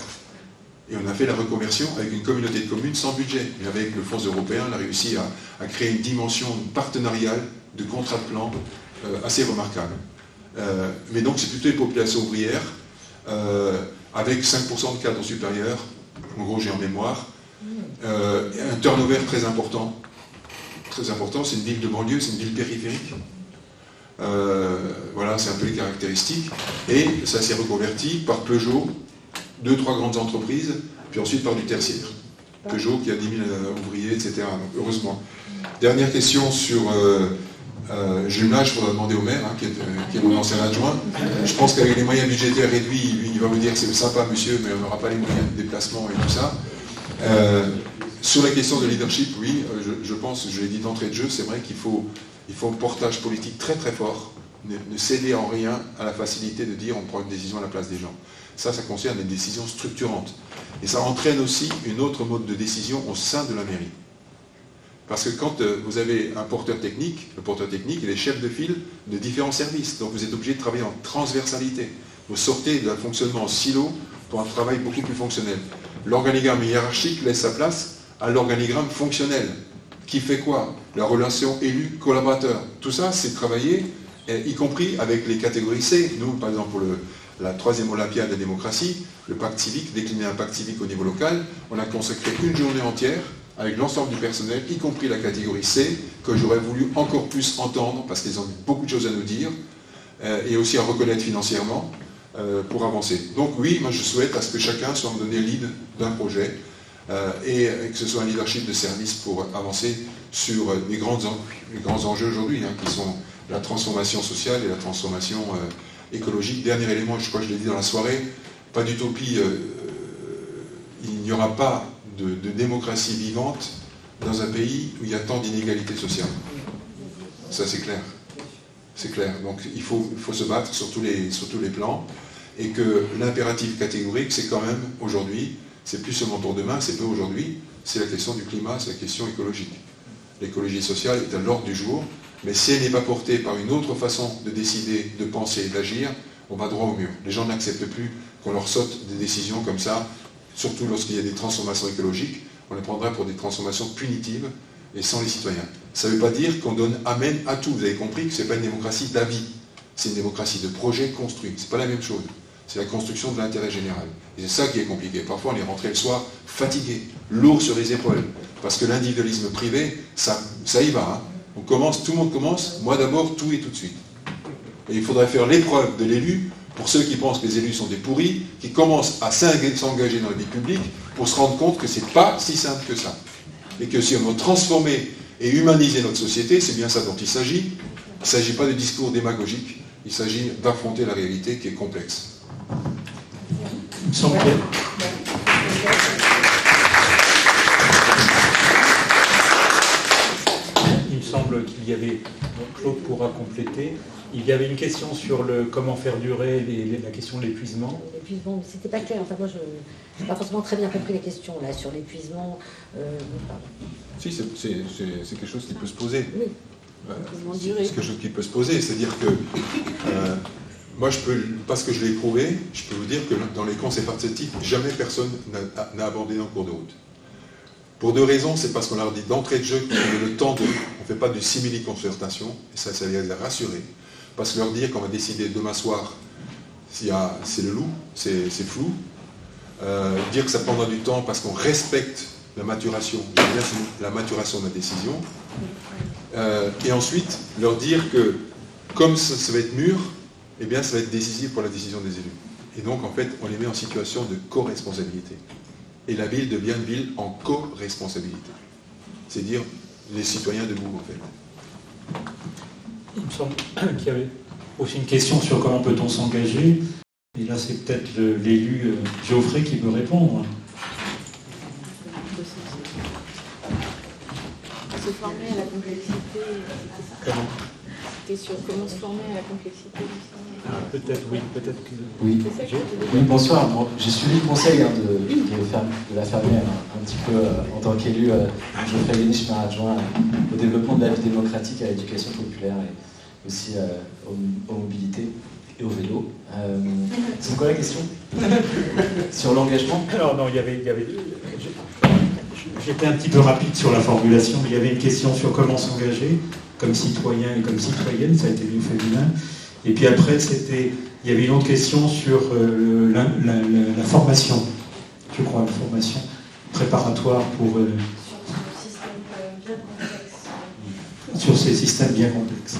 [SPEAKER 4] Et on a fait la reconversion avec une communauté de communes sans budget. Mais avec le fonds européen, on a réussi à créer une dimension partenariale de contrat de plan assez remarquable. Mais donc, c'est plutôt les populations ouvrières, avec 5% de cadres supérieurs, en gros, j'ai en mémoire, un turnover très important. Très important, c'est une ville de banlieue, c'est une ville périphérique. Voilà, c'est un peu les caractéristiques. Et ça s'est reconverti par Peugeot, 2-3 grandes entreprises, puis ensuite par du tertiaire. Peugeot qui a 10 000 ouvriers, etc. Donc, heureusement. Dernière question sur jumelage, il faudra demander au maire, qui est mon ancien adjoint. Je pense qu'avec les moyens budgétaires réduits, il va vous dire c'est sympa monsieur, mais on n'aura pas les moyens de déplacement et tout ça. Sur la question de leadership, oui, je pense, je l'ai dit d'entrée de jeu, c'est vrai qu'il faut un portage politique très très fort, ne céder en rien à la facilité de dire on prend une décision à la place des gens. Ça concerne les décisions structurantes. Et ça entraîne aussi une autre mode de décision au sein de la mairie. Parce que quand vous avez un porteur technique, le porteur technique, il est chef de file de différents services. Donc vous êtes obligé de travailler en transversalité. Vous sortez d'un fonctionnement en silo pour un travail beaucoup plus fonctionnel. L'organigramme hiérarchique laisse sa place à l'organigramme fonctionnel. Qui fait quoi? La relation élu-collaborateur. Tout ça, c'est travailler, y compris avec les catégories C. Nous, par exemple, pour la 3e Olympiade de la démocratie, le pacte civique, décliner un pacte civique au niveau local, on a consacré une journée entière avec l'ensemble du personnel, y compris la catégorie C, que j'aurais voulu encore plus entendre, parce qu'ils ont beaucoup de choses à nous dire, et aussi à reconnaître financièrement, pour avancer. Donc oui, moi je souhaite à ce que chacun soit donné lead d'un projet, et que ce soit un leadership de service pour avancer sur les grands enjeux aujourd'hui, qui sont la transformation sociale et la transformation écologique. Dernier élément, je crois que je l'ai dit dans la soirée, pas d'utopie, il n'y aura pas de démocratie vivante dans un pays où il y a tant d'inégalités sociales. Ça c'est clair. c'est clair. Donc il faut se battre sur tous les plans, et que l'impératif catégorique, c'est quand même aujourd'hui, c'est plus seulement pour demain, c'est pas aujourd'hui, c'est la question du climat, c'est la question écologique. L'écologie sociale est à l'ordre du jour, mais si elle n'est pas portée par une autre façon de décider, de penser et d'agir, on va droit au mur. Les gens n'acceptent plus qu'on leur saute des décisions comme ça, surtout lorsqu'il y a des transformations écologiques, on les prendrait pour des transformations punitives et sans les citoyens. Ça ne veut pas dire qu'on donne amen à tout. Vous avez compris que ce n'est pas une démocratie d'avis, c'est une démocratie de projet construit. Ce n'est pas la même chose. C'est la construction de l'intérêt général. Et c'est ça qui est compliqué. Parfois, on est rentré le soir fatigué, lourd sur les épaules, parce que l'individualisme privé, ça y va. Hein. On commence, tout le monde commence, moi d'abord, tout et tout de suite. Et il faudrait faire l'épreuve de l'élu, pour ceux qui pensent que les élus sont des pourris, qui commencent à s'engager dans la vie publique, pour se rendre compte que ce n'est pas si simple que ça. Et que si on veut transformer et humaniser notre société, c'est bien ça dont il s'agit. Il ne s'agit pas de discours démagogiques, il s'agit d'affronter la réalité qui est complexe.
[SPEAKER 1] Il me semble qu'il y avait, Claude pourra compléter, il y avait une question sur comment faire durer la question de l'épuisement.
[SPEAKER 3] L'épuisement, c'était pas clair. Enfin, moi, je n'ai pas forcément très bien compris les questions là sur l'épuisement.
[SPEAKER 4] Si, c'est quelque chose qui peut se poser.
[SPEAKER 3] Oui.
[SPEAKER 4] C'est quelque chose qui peut se poser. C'est-à-dire que moi, parce que je l'ai prouvé, je peux vous dire que dans les concepts artistiques, jamais personne n'a abandonné en cours de route. Pour deux raisons, c'est parce qu'on leur dit d'entrée de jeu qu'on a le temps on ne fait pas de simili-concertation, et ça les a rassurés. Parce que leur dire qu'on va décider demain soir, c'est le loup, c'est flou. Dire que ça prendra du temps parce qu'on respecte la maturation, la maturation de la décision. Et ensuite, leur dire que comme ça va être mûr, eh bien ça va être décisif pour la décision des élus. Et donc, en fait, on les met en situation de co-responsabilité. Et la ville devient une ville en co-responsabilité. C'est dire les citoyens debout, en fait.
[SPEAKER 1] Il me semble qu'il y avait aussi une question sur comment peut-on s'engager. Et là, c'est peut-être l'élu Geoffrey qui peut répondre.
[SPEAKER 2] Se former à la complexité.
[SPEAKER 1] Comment ?
[SPEAKER 2] C'était sur comment se former à la complexité du
[SPEAKER 1] Peut-être, oui, peut-être que...
[SPEAKER 7] Oui, bonsoir. Bon, j'ai suivi le conseil de la fermière un petit peu en tant qu'élu. Geoffrey Léniche m'a adjoint au développement de la vie démocratique, à l'éducation populaire et aussi aux mobilités et au vélo. C'est quoi la question? Sur l'engagement?
[SPEAKER 1] Alors non, il y avait j'étais un petit peu rapide sur la formulation, mais il y avait une question sur comment s'engager comme citoyen et comme citoyenne, ça a été du féminin. Et puis après, il y avait une autre question sur la formation, je crois, la formation préparatoire pour... sur ces systèmes bien complexes.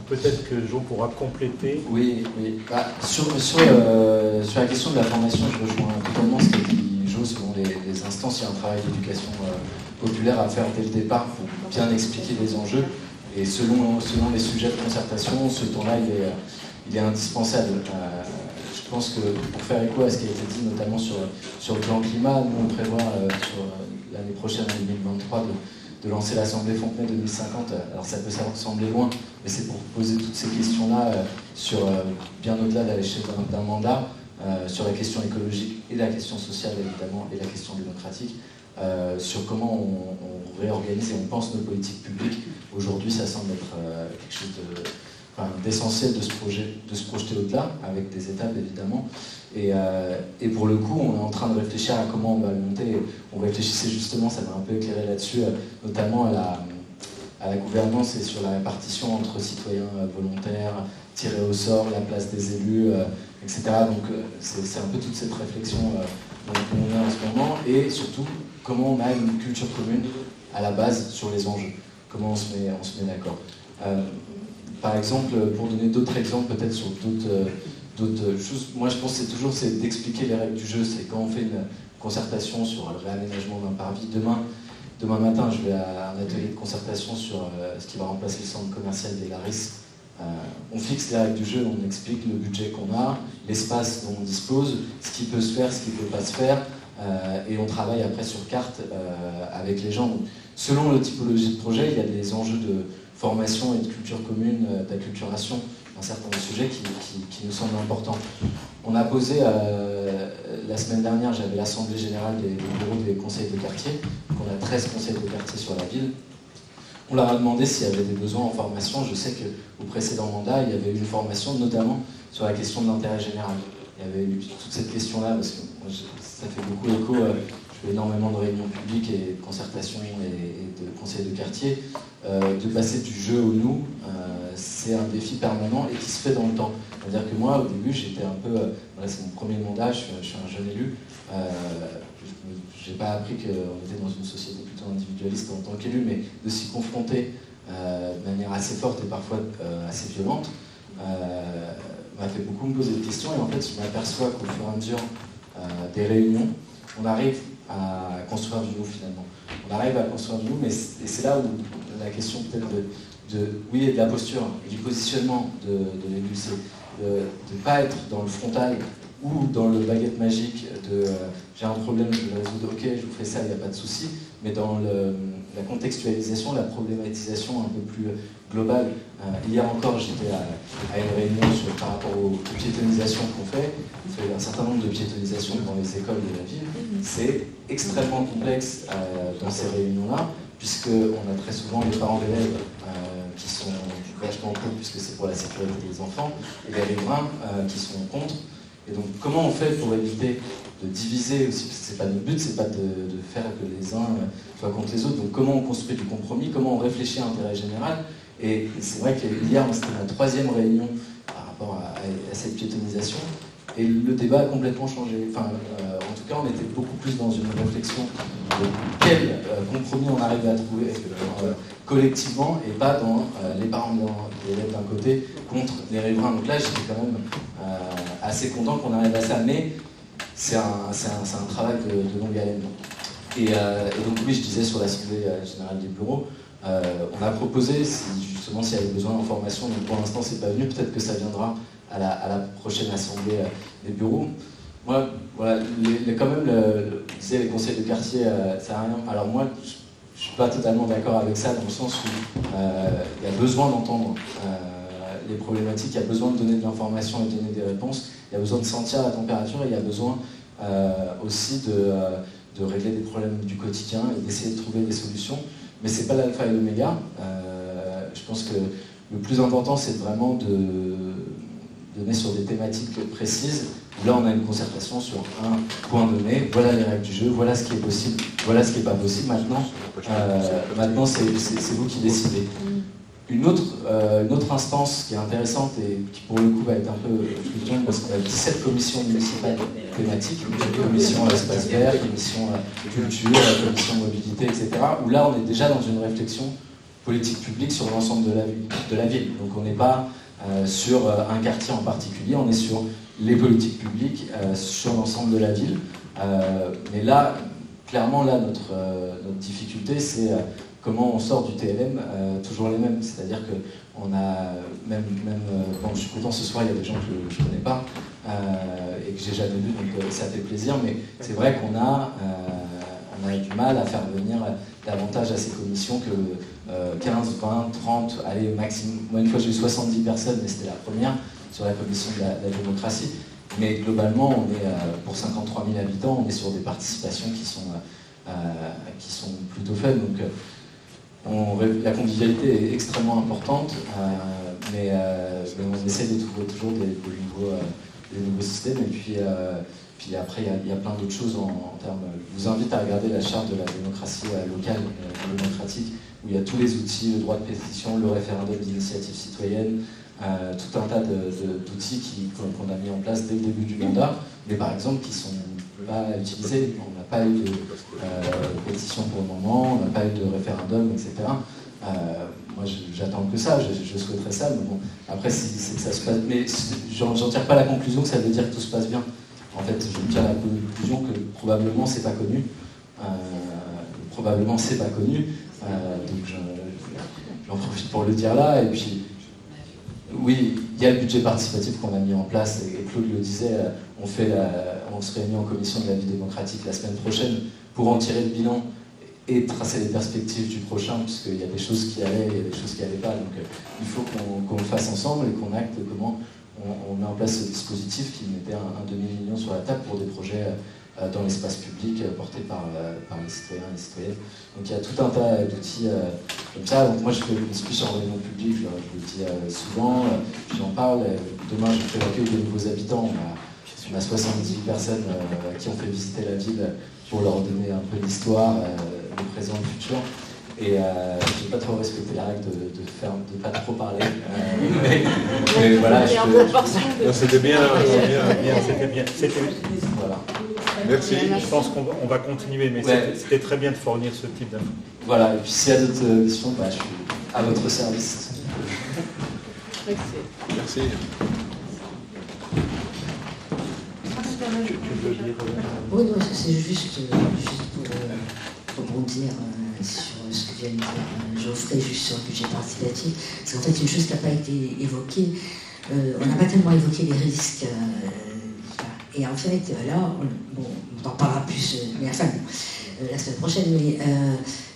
[SPEAKER 1] Peut-être que Jo pourra compléter.
[SPEAKER 7] Oui. Sur la question de la formation, je rejoins totalement ce qu'a dit Jo. Selon les instances, il y a un travail d'éducation populaire à faire dès le départ pour bien expliquer les enjeux. Et selon les sujets de concertation, ce temps-là, il est indispensable. Je pense que pour faire écho à ce qui a été dit, notamment sur le plan climat, nous on prévoit sur l'année prochaine, en 2023, de lancer l'Assemblée Fontenay 2050. Alors ça peut sembler loin, mais c'est pour poser toutes ces questions-là sur bien au-delà de l'échelle d'un mandat, sur la question écologique et la question sociale évidemment, et la question démocratique. Sur comment on réorganise et on pense nos politiques publiques. Aujourd'hui, ça semble être quelque chose d'essentiel de se projeter au-delà, avec des étapes évidemment. Et pour le coup, on est en train de réfléchir à comment on va le monter. On réfléchissait justement, ça m'a un peu éclairé là-dessus, notamment à la gouvernance et sur la répartition entre citoyens volontaires, tirés au sort, la place des élus, etc. Donc c'est un peu toute cette réflexion dont on est en ce moment, et surtout comment on a une culture commune à la base sur les enjeux, comment on se met d'accord. Par exemple, pour donner d'autres exemples peut-être sur d'autres choses, moi je pense que c'est d'expliquer les règles du jeu. C'est quand on fait une concertation sur le réaménagement d'un parvis. Demain matin, je vais à un atelier de concertation sur ce qui va remplacer le centre commercial des Laris. On fixe les règles du jeu, on explique le budget qu'on a, l'espace dont on dispose, ce qui peut se faire, ce qui ne peut pas se faire, et on travaille après sur carte avec les gens. Donc, selon la typologie de projet, il y a des enjeux de formation et de culture commune, d'acculturation d'un certain nombre de sujets qui nous semblent importants. On a posé, la semaine dernière, j'avais l'Assemblée Générale des bureaux des conseils de quartier, donc on a 13 conseils de quartier sur la ville. On leur a demandé s'il y avait des besoins en formation. Je sais qu'au précédent mandat, il y avait eu une formation, notamment sur la question de l'intérêt général. Il y avait eu toute cette question-là, parce que moi, ça fait beaucoup écho. Je fais énormément de réunions publiques et de concertations et de conseils de quartier. De passer du jeu au nous, c'est un défi permanent et qui se fait dans le temps. C'est-à-dire que moi, au début, j'étais un peu... voilà, c'est mon premier mandat, je suis un jeune élu. Je n'ai pas appris qu'on était dans une société plutôt individualiste en tant qu'élu, mais de s'y confronter de manière assez forte et parfois assez violente m'a fait beaucoup me poser des questions. Et en fait, je m'aperçois qu'au fur et à mesure des réunions, on arrive à construire du nous finalement. On arrive à construire du nous, mais c'est là où la question peut-être oui, et de la posture et du positionnement de l'élu, c'est de ne pas être dans le frontal ou dans le baguette magique de j'ai un problème, je vais le résoudre, ok, je vous fais ça, il n'y a pas de souci, mais dans la contextualisation, la problématisation un peu plus globale. Hier encore, j'étais à une réunion par rapport aux piétonisations qu'on fait. On fait un certain nombre de piétonisations dans les écoles de la ville. C'est extrêmement complexe dans ces réunions-là, puisqu'on a très souvent les parents d'élèves qui sont vachement contre, puisque c'est pour la sécurité des enfants, et les riverains qui sont contre. Et donc, comment on fait pour éviter de diviser aussi, parce que c'est pas notre but, c'est pas de faire que les uns soient contre les autres. Donc, comment on construit du compromis, comment on réfléchit à l'intérêt général. Et c'est vrai que hier, c'était ma 3e réunion par rapport à cette piétonisation, et le débat a complètement changé. Enfin, en tout cas, on était beaucoup plus dans une réflexion de quel compromis on arrivait à trouver collectivement, et pas dans les parents d'élèves d'un côté contre les riverains. Donc là, j'étais quand même assez content qu'on arrive à ça, mais c'est un travail de longue haleine. Et donc oui, je disais sur l'Assemblée Générale des bureaux, on a proposé justement s'il y avait besoin d'informations, donc pour l'instant c'est pas venu, peut-être que ça viendra à la prochaine Assemblée des bureaux. Moi, voilà, quand même, disait les conseils de quartier, ça sert à rien. Alors moi, je suis pas totalement d'accord avec ça, dans le sens où il y a besoin d'entendre les problématiques, il y a besoin de donner de l'information et de donner des réponses, il y a besoin de sentir la température, et il y a besoin aussi de régler des problèmes du quotidien et d'essayer de trouver des solutions. Mais c'est pas l'alpha et l'oméga. Je pense que le plus important, c'est vraiment de donner sur des thématiques précises. Là, on a une concertation sur un point donné. Voilà les règles du jeu, voilà ce qui est possible, voilà ce qui n'est pas possible. Maintenant c'est vous qui décidez. Une autre instance qui est intéressante et qui, pour le coup, va être un peu fluctuante, parce qu'on a 17 commissions municipales thématiques, commission espace vert, commission culture, commission mobilité, etc., où là, on est déjà dans une réflexion politique publique sur l'ensemble de la ville. Donc, on n'est pas sur un quartier en particulier, on est sur les politiques publiques, sur l'ensemble de la ville. Mais là, clairement, là, notre difficulté, c'est comment on sort du TLM toujours les mêmes. C'est-à-dire qu'on a même bon, je suis content ce soir, il y a des gens que je ne connais pas et que j'ai jamais vus, donc ça fait plaisir, mais c'est vrai qu'on a du mal à faire venir davantage à ces commissions que 15, 20, 30, allez, maximum. Moi, une fois, j'ai eu 70 personnes, mais c'était la première sur la commission de la démocratie. Mais globalement, on est pour 53 000 habitants, on est sur des participations qui sont plutôt faibles. Donc, la convivialité est extrêmement importante, mais on essaie de trouver toujours des nouveaux systèmes. Et puis après, il y a plein d'autres choses en termes. Je vous invite à regarder la charte de la démocratie locale démocratique, où il y a tous les outils, le droit de pétition, le référendum d'initiative citoyenne, tout un tas d'outils qu'on a mis en place dès le début du mandat, mais par exemple qui ne sont pas utilisés. On n'a pas eu de pétition pour le moment, on n'a pas eu de référendum, etc. Moi, j'attends que ça, je souhaiterais ça, mais bon, après, c'est que ça se passe. Mais j'en tire pas la conclusion que ça veut dire que tout se passe bien. En fait, je tire la conclusion que probablement c'est pas connu. Donc j'en profite pour le dire là. Et puis, oui, il y a le budget participatif qu'on a mis en place, et Claude le disait, on se réunit en commission de la vie démocratique la semaine prochaine pour en tirer le bilan et tracer les perspectives du prochain, puisqu'il y a des choses qui allaient, il y a des choses qui n'allaient pas. Donc il faut qu'on le fasse ensemble et qu'on acte comment on met en place ce dispositif qui mettait un demi-million sur la table pour des projets dans l'espace public portés par les citoyens et les citoyennes. Donc il y a tout un tas d'outils comme ça. Donc moi je fais une discussion en réunion publique, je le dis souvent, j'en parle. Demain je fais l'accueil de nouveaux habitants. On a 70 personnes qui ont fait visiter la ville pour leur donner un peu l'histoire, le présent, le futur. Et je n'ai pas trop respecté la règle de pas trop parler. Mais voilà,
[SPEAKER 1] c'était bien, c'était bien.
[SPEAKER 7] Voilà.
[SPEAKER 4] Merci.
[SPEAKER 1] Je pense qu'on va continuer, mais c'était très bien de fournir ce type d'infos.
[SPEAKER 7] Voilà, et puis s'il y a d'autres questions, je suis à votre service.
[SPEAKER 4] Merci.
[SPEAKER 3] Oui, non, c'est juste pour rebondir sur ce que vient de dire Geoffrey, juste sur le budget participatif. C'est en fait une chose qui n'a pas été évoquée. On n'a pas tellement évoqué les risques. Et en fait, là, on en parlera plus, mais enfin, la semaine prochaine, mais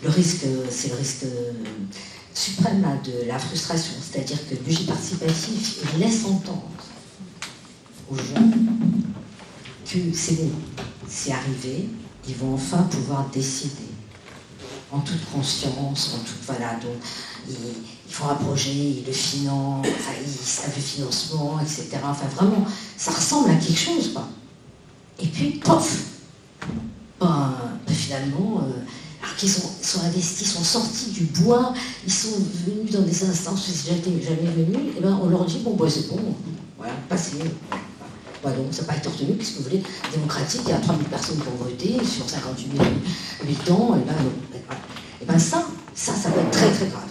[SPEAKER 3] le risque, c'est le risque suprême là, de la frustration. C'est-à-dire que le budget participatif laisse entendre aux gens que c'est bon, c'est arrivé, ils vont enfin pouvoir décider en toute conscience, en toute, voilà, donc ils font un projet, ils le financent, enfin, ils savent le financement, etc. Enfin, vraiment, ça ressemble à quelque chose, quoi. Et puis, pof, finalement, alors qu'ils sont investis, ils sont sortis du bois, ils sont venus dans des instances où ils n'étaient jamais venus, et ben on leur dit, bon, c'est bon, voilà, passez. Donc ça n'a pas été retenu, qu'est-ce que vous voulez, démocratique, il y a 3000 personnes qui ont voté sur 58 000 habitants, et ben ça peut être très très grave.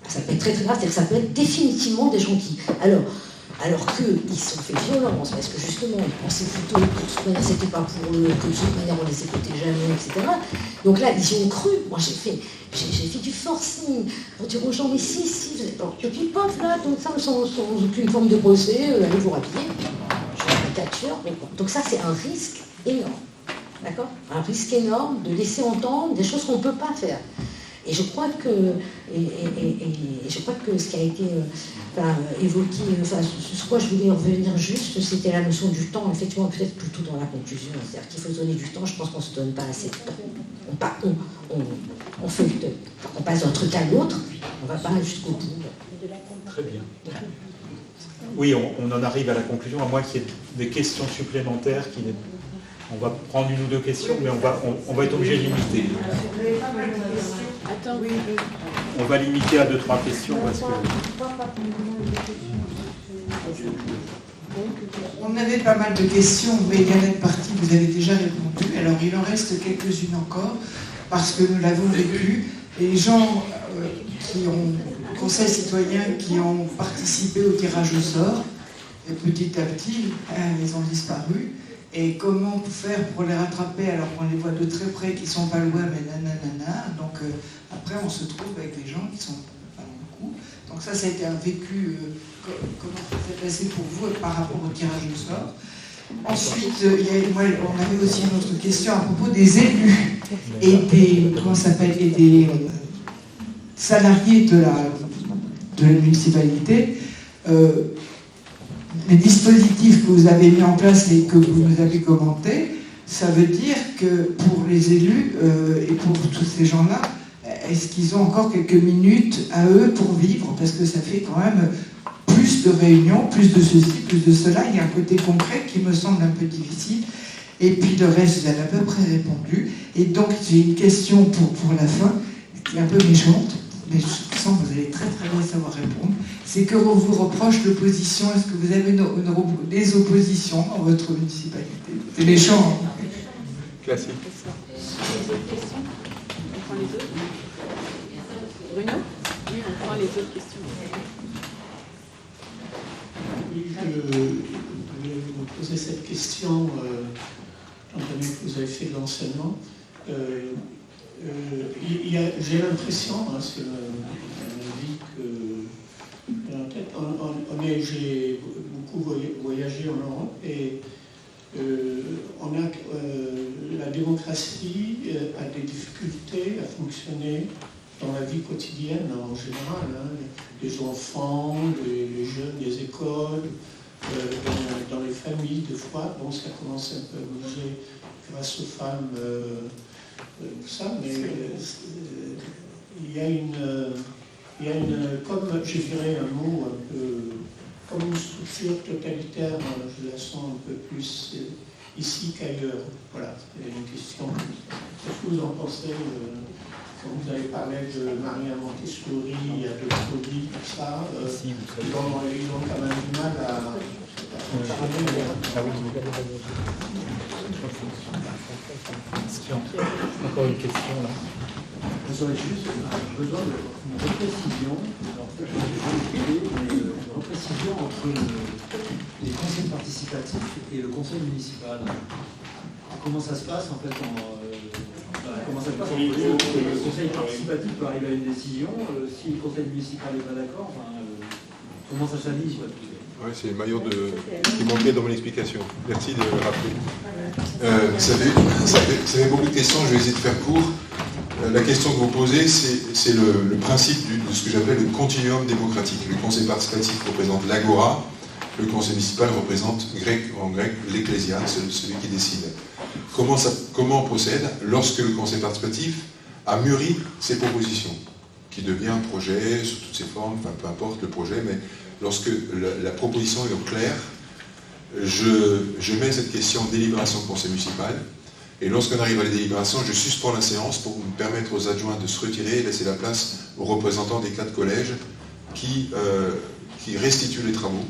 [SPEAKER 3] Ça peut être très très grave, c'est-à-dire que ça peut être définitivement des gens qui, alors qu'ils se sont fait violence, parce que justement ils pensaient plutôt que de toute manière c'était pas pour eux, que de toute manière on les écoutait jamais, etc. Donc là ils y ont cru. Moi j'ai fait du forcing pour dire aux gens, mais si, vous êtes pas. Et puis pof là, donc ça sans aucune forme de procès, allez vous rhabiller. Donc ça, c'est un risque énorme, d'accord ? Un risque énorme de laisser entendre des choses qu'on ne peut pas faire. Et je crois que, ce qui a été évoqué, sur quoi je voulais revenir juste, c'était la notion du temps, effectivement, peut-être plutôt dans la conclusion. C'est-à-dire qu'il faut se donner du temps, je pense qu'on ne se donne pas assez de temps. On fait le temps. On passe d'un truc à l'autre, on ne va pas jusqu'au bout.
[SPEAKER 1] Très bien. Oui, on en arrive à la conclusion, à moins qu'il y ait des questions supplémentaires. On va prendre une ou deux questions, mais on va être obligé de limiter. On va limiter à 2-3 questions parce que...
[SPEAKER 8] On avait pas mal de questions, mais il y en a une partie que vous avez déjà répondu. Alors il en reste quelques-unes encore, parce que nous l'avons vécu. Et les gens qui ont, conseil citoyen, qui ont participé au tirage au sort, et petit à petit, ils ont disparu. Et comment faire pour les rattraper alors qu'on les voit de très près, qui sont pas loin, mais nanana. Donc après, on se trouve avec des gens qui sont pas beaucoup. Donc ça a été un vécu. Comment ça s'est passé pour vous par rapport au tirage au sort? Ensuite, on avait aussi une autre question à propos des élus et des, et des salariés de la municipalité. Les dispositifs que vous avez mis en place et que vous nous avez commentés, ça veut dire que pour les élus et pour tous ces gens-là, est-ce qu'ils ont encore quelques minutes à eux pour vivre? Parce que ça fait quand même plus de réunions, plus de ceci, plus de cela. Il y a un côté concret qui me semble un peu difficile. Et puis le reste, vous avez à peu près répondu. Et donc j'ai une question pour la fin, qui est un peu méchante, mais je sens que vous allez très très bien savoir répondre. C'est que vous reproche l'opposition. Est-ce que vous avez des oppositions dans votre municipalité? C'est méchant.
[SPEAKER 4] Classique.
[SPEAKER 2] Les autres questions? On prend les autres? Bruno? Oui, on prend les autres questions.
[SPEAKER 9] Oui, je voulais vous poser cette question, étant donné que vous avez fait de l'enseignement. J'ai l'impression, c'est un avis que j'ai en tête, j'ai beaucoup voyagé en Europe et la démocratie a des difficultés à fonctionner dans la vie quotidienne en général, hein, les enfants, les jeunes, les écoles, dans les familles, de fois. Bon, ça commence un peu à bouger grâce aux femmes, tout ça, mais il y a une, comme je dirais un mot un peu, comme une structure totalitaire, je la sens un peu plus ici qu'ailleurs. Voilà, c'est une question. Qu'est-ce que vous en pensez quand vous avez parlé de Maria Montessori, il y a de Prodi, tout ça, ils ont quand même du mal à fonctionner.
[SPEAKER 1] Encore une question là.
[SPEAKER 6] J'aurais juste besoin d'une reprécision, une reprécision entre les conseils participatifs et le conseil municipal. Comment ça se passe en fait comment ça se passe entre les deux? Le conseil participatif peut arriver à une décision, si le conseil municipal n'est pas d'accord, comment ça s'aligne?
[SPEAKER 4] Oui, c'est le maillot qui manquait dans mon explication. Merci de le rappeler. Ça fait beaucoup de questions, je vais essayer de faire court. La question que vous posez, c'est le principe de ce que j'appelle le continuum démocratique. Le conseil participatif représente l'agora, le conseil municipal représente en grec l'ecclésia, celui qui décide. Comment on procède lorsque le conseil participatif a mûri ses propositions, qui devient un projet sous toutes ses formes, enfin peu importe le projet, mais lorsque la proposition est au clair, je mets cette question en délibération au conseil municipal, et lorsqu'on arrive à la délibération, je suspends la séance pour me permettre aux adjoints de se retirer et laisser la place aux représentants des 4 collèges qui restituent les travaux,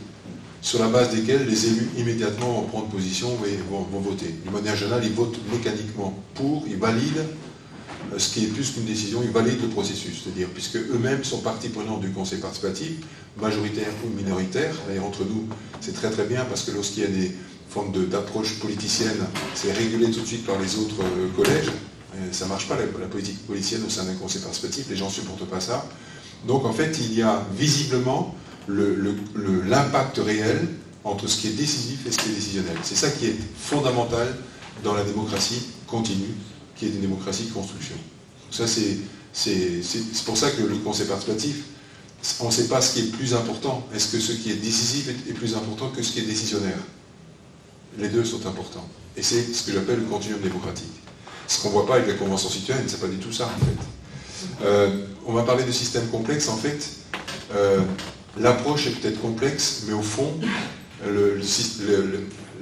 [SPEAKER 4] sur la base desquels les élus immédiatement vont prendre position et vont voter. D'une manière générale, ils votent mécaniquement pour, ils valident ce qui est plus qu'une décision, ils valident le processus, c'est-à-dire puisque eux-mêmes sont partie prenante du conseil participatif, majoritaire ou minoritaire. D'ailleurs, entre nous, c'est très très bien parce que lorsqu'il y a des formes d'approche politicienne, c'est régulé tout de suite par les autres collèges. Ça ne marche pas la politique politicienne au sein d'un conseil participatif, les gens ne supportent pas ça. Donc en fait, il y a visiblement l'impact réel entre ce qui est décisif et ce qui est décisionnel. C'est ça qui est fondamental dans la démocratie continue, qui est une démocratie de construction. Ça, c'est pour ça que le conseil participatif, on ne sait pas ce qui est plus important. Est-ce que ce qui est décisif est plus important que ce qui est décisionnaire? Les deux sont importants. Et c'est ce que j'appelle le continuum démocratique. Ce qu'on ne voit pas avec la Convention citoyenne, c'est pas du tout ça, en fait. On va parler de système complexe, en fait. L'approche est peut-être complexe, mais au fond,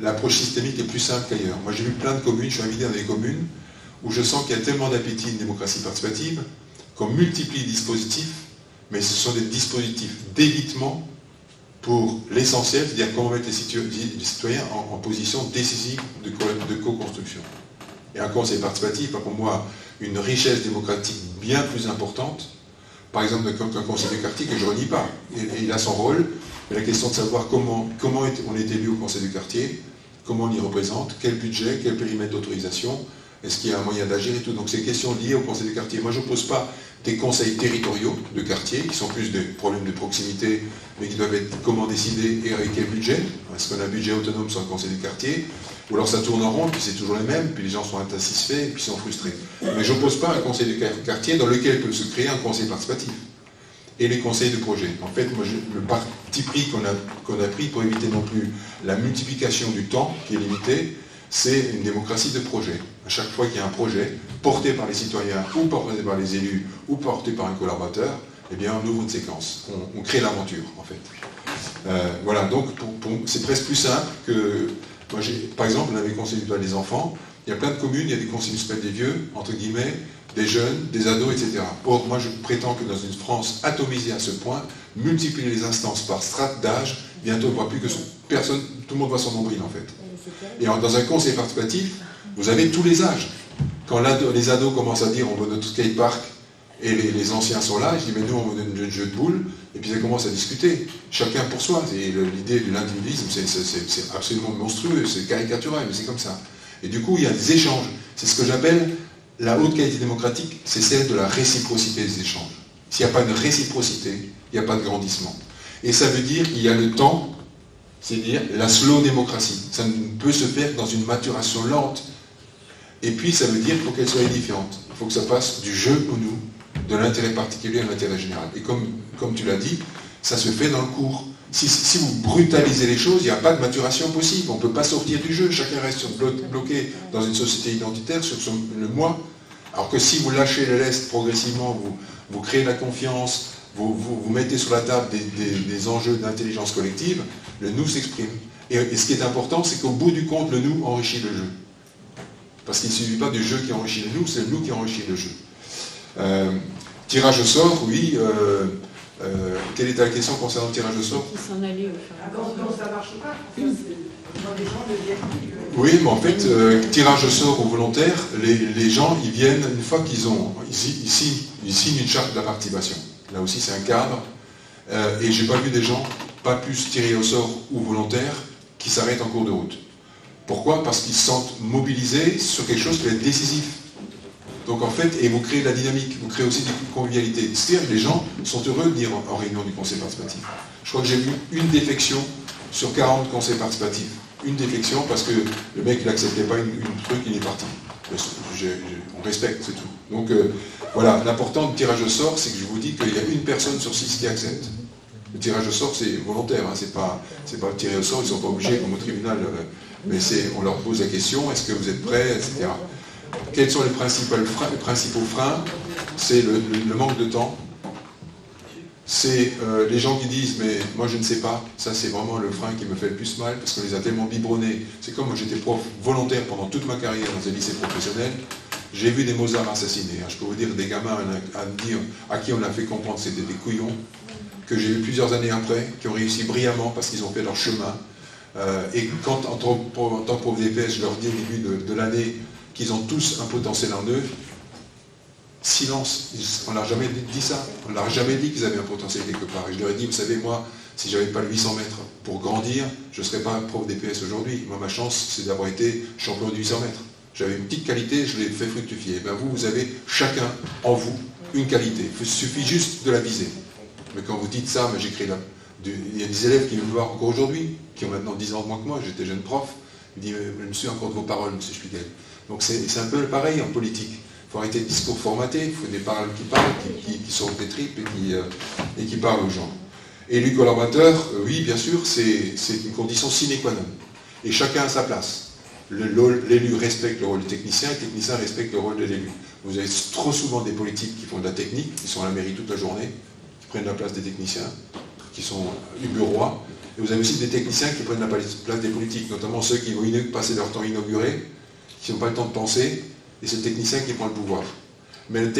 [SPEAKER 4] l'approche systémique est plus simple qu'ailleurs. Moi, j'ai vu plein de communes, je suis invité dans des communes où je sens qu'il y a tellement d'appétit de démocratie participative qu'on multiplie les dispositifs, mais ce sont des dispositifs d'évitement pour l'essentiel, c'est-à-dire comment mettre les citoyens en position décisive de co-construction. Et un conseil participatif a pour moi une richesse démocratique bien plus importante, par exemple qu'un conseil de quartier que je ne renie pas. Il a son rôle, mais la question de savoir comment on est élu au conseil de quartier, comment on y représente, quel budget, quel périmètre d'autorisation, est-ce qu'il y a un moyen d'agir et tout. Donc c'est des questions liées au conseil de quartier. Moi je ne pose pas des conseils territoriaux de quartier, qui sont plus des problèmes de proximité, mais qui doivent être comment décider et avec quel budget. Est-ce qu'on a un budget autonome sur un conseil de quartier? Ou alors ça tourne en rond, puis c'est toujours les mêmes, puis les gens sont insatisfaits, et puis sont frustrés. Mais je n'oppose pas un conseil de quartier dans lequel peut se créer un conseil participatif. Et les conseils de projet. En fait, moi, le parti pris qu'on a pris pour éviter non plus la multiplication du temps qui est limité, c'est une démocratie de projet. À chaque fois qu'il y a un projet porté par les citoyens, ou porté par les élus, ou porté par un collaborateur, eh bien on ouvre une séquence. On crée l'aventure, en fait. Voilà, donc c'est presque plus simple que... Moi, par exemple, on avait conseil municipal des enfants, il y a plein de communes, il y a des conseils municipaux des vieux, entre guillemets, des jeunes, des ados, etc. Or, moi, je prétends que dans une France atomisée à ce point, multiplier les instances par strate d'âge, bientôt on ne voit plus que personne, tout le monde voit son nombril, en fait. Et dans un conseil participatif, vous avez tous les âges. Quand les ados commencent à dire on veut notre skatepark, et les anciens sont là, je dis mais nous on veut notre jeu de boules, et puis ça commence à discuter, chacun pour soi. L'idée de l'individualisme, c'est absolument monstrueux, c'est caricatural, mais c'est comme ça. Et du coup, il y a des échanges. C'est ce que j'appelle la haute qualité démocratique, c'est celle de la réciprocité des échanges. S'il n'y a pas de réciprocité, il n'y a pas de grandissement. Et ça veut dire qu'il y a le temps, c'est-à-dire la slow démocratie. Ça ne peut se faire que dans une maturation lente. Et puis ça veut dire qu'il faut qu'elle soit édifiante. Il faut que ça passe du je au nous, de l'intérêt particulier à l'intérêt général. Et comme tu l'as dit, ça se fait dans le cours. Si vous brutalisez les choses, il n'y a pas de maturation possible. On ne peut pas sortir du jeu. Chacun reste bloqué dans une société identitaire sur le moi. Alors que si vous lâchez le lest progressivement, vous créez de la confiance, vous mettez sur la table des enjeux d'intelligence collective, le nous s'exprime. Et ce qui est important, c'est qu'au bout du compte, le nous enrichit le jeu. Parce qu'il ne suffit pas du jeu qui enrichit le nous, c'est le nous qui enrichit le jeu. Tirage au sort, oui. Quelle était la question concernant le tirage au sort?
[SPEAKER 2] Qui s'en allait au
[SPEAKER 8] Quand ça ne marche pas, quand les gens deviennent...
[SPEAKER 4] Oui, mais en fait, tirage au sort ou volontaire, les gens, ils viennent, une fois qu'ils signent une charte de la participation. Là aussi, c'est un cadre. Et j'ai pas vu des gens, pas plus tirés au sort ou volontaires, qui s'arrêtent en cours de route. Pourquoi? Parce qu'ils se sentent mobilisés sur quelque chose qui va être décisif. Donc en fait, et vous créez de la dynamique, vous créez aussi des convivialités. C'est-à-dire que les gens sont heureux de venir en réunion du conseil participatif. Je crois que j'ai vu une défection sur 40 conseils participatifs. Une défection parce que le mec n'acceptait pas une truc, il est parti. On respecte, c'est tout. Donc voilà, l'important du tirage au sort, c'est que je vous dis qu'il y a une personne sur 6 qui accepte. Le tirage au sort, c'est volontaire, hein, c'est pas tiré au sort, ils ne sont pas obligés, comme au tribunal, mais on leur pose la question, est-ce que vous êtes prêts, etc. Quels sont les principaux freins? C'est le manque de temps. C'est les gens qui disent, mais moi je ne sais pas, ça c'est vraiment le frein qui me fait le plus mal, parce qu'on les a tellement biberonnés. C'est comme moi j'étais prof volontaire pendant toute ma carrière dans un lycée professionnel, j'ai vu des Mozart assassinés. Je peux vous dire des gamins à qui on a fait comprendre que c'était des couillons, que j'ai vu plusieurs années après, qui ont réussi brillamment parce qu'ils ont fait leur chemin. Et quand en tant que prof d'EPS, je leur dis au début de l'année qu'ils ont tous un potentiel en eux, silence, on ne leur a jamais dit ça, on ne leur a jamais dit qu'ils avaient un potentiel quelque part. Et je leur ai dit, vous savez, moi, si je n'avais pas le 800 mètres pour grandir, je ne serais pas prof d'EPS aujourd'hui. Moi, ma chance, c'est d'avoir été champion du 800 mètres. J'avais une petite qualité, je l'ai fait fructifier. Et bien vous avez chacun en vous une qualité. Il suffit juste de la viser. Mais quand vous dites ça, mais j'ai créé il y a des élèves qui viennent me voir encore aujourd'hui, qui ont maintenant 10 ans de moins que moi, j'étais jeune prof, ils me disent, je me souviens encore de vos paroles, M. Spiegel. Donc c'est un peu pareil en politique. Il faut arrêter de discours formatés, il faut des paroles qui parlent, qui sortent des tripes et qui parlent aux gens. Élu collaborateur, oui, bien sûr, c'est une condition sine qua non. Et chacun a sa place. L'élu respecte le rôle du technicien, le technicien respecte le rôle de l'élu. Vous avez trop souvent des politiques qui font de la technique, qui sont à la mairie toute la journée, qui prennent la place des techniciens, qui sont bureaurois. Et vous avez aussi des techniciens qui prennent la place des politiques, notamment ceux qui vont passer leur temps inauguré, qui n'ont pas le temps de penser, et c'est le technicien qui prend le pouvoir. Mais la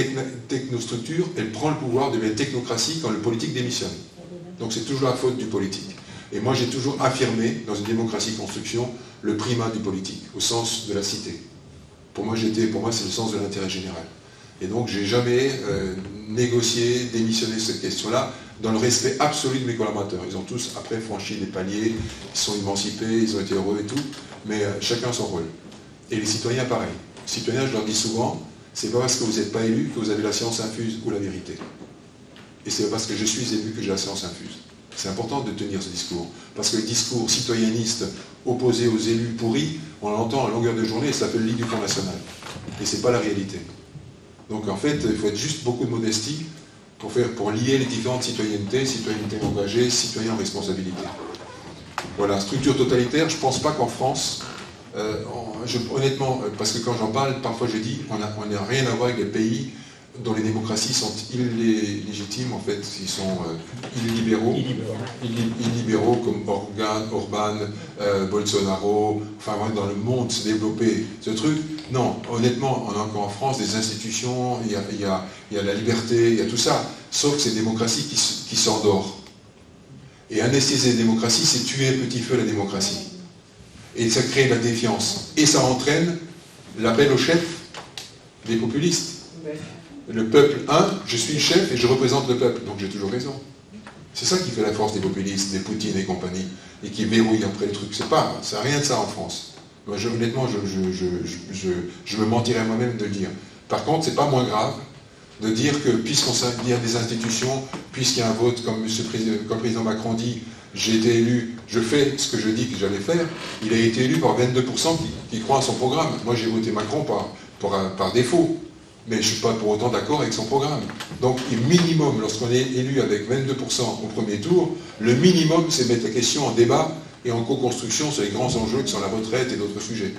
[SPEAKER 4] technostructure, elle prend le pouvoir, devient technocratie quand le politique démissionne. Donc c'est toujours la faute du politique. Et moi j'ai toujours affirmé, dans une démocratie construction, le primat du politique, au sens de la cité. Pour moi c'est le sens de l'intérêt général. Et donc j'ai jamais négocié, démissionné cette question-là, dans le respect absolu de mes collaborateurs. Ils ont tous après franchi des paliers, ils sont émancipés, ils ont été heureux et tout, mais chacun son rôle. Et les citoyens pareil. Les citoyens, je leur dis souvent, c'est pas parce que vous n'êtes pas élu que vous avez la science infuse ou la vérité. Et c'est parce que je suis élu que j'ai la science infuse. C'est important de tenir ce discours. Parce que le discours citoyenniste opposé aux élus pourris, on l'entend à longueur de journée et ça fait le lit du Front National. Et c'est pas la réalité. Donc en fait, il faut être juste beaucoup de modestie pour lier les différentes citoyennetés, citoyenneté engagée, citoyen en responsabilité. Voilà, structure totalitaire, je ne pense pas qu'en France, honnêtement, parce que quand j'en parle, parfois je dis on n'a rien à voir avec les pays dont les démocraties sont illégitimes, en fait, ils sont illibéraux comme Orban, Bolsonaro, enfin dans le monde se développer ce truc. Non, honnêtement, on a encore en France des institutions, il y a la liberté, il y a tout ça, sauf que c'est une démocratie qui s'endort. Et anesthésier la démocratie, c'est tuer à petit feu la démocratie. Et ça crée de la défiance. Et ça entraîne l'appel au chef des populistes. Le peuple, je suis le chef et je représente le peuple, donc j'ai toujours raison. C'est ça qui fait la force des populistes, des Poutine et compagnie, et qui verrouillent après le truc. Ça n'a rien de ça en France. Moi, honnêtement, je me mentirais moi-même de le dire. Par contre, c'est pas moins grave de dire que, puisqu'on s'admire des institutions, puisqu'il y a un vote, comme le président Macron dit, j'ai été élu, je fais ce que je dis que j'allais faire, il a été élu par 22% qui croient à son programme. Moi, j'ai voté Macron par défaut. mais je ne suis pas pour autant d'accord avec son programme. Donc, le minimum, lorsqu'on est élu avec 22% au premier tour, le minimum, c'est mettre la question en débat et en co-construction sur les grands enjeux qui sont la retraite et d'autres sujets.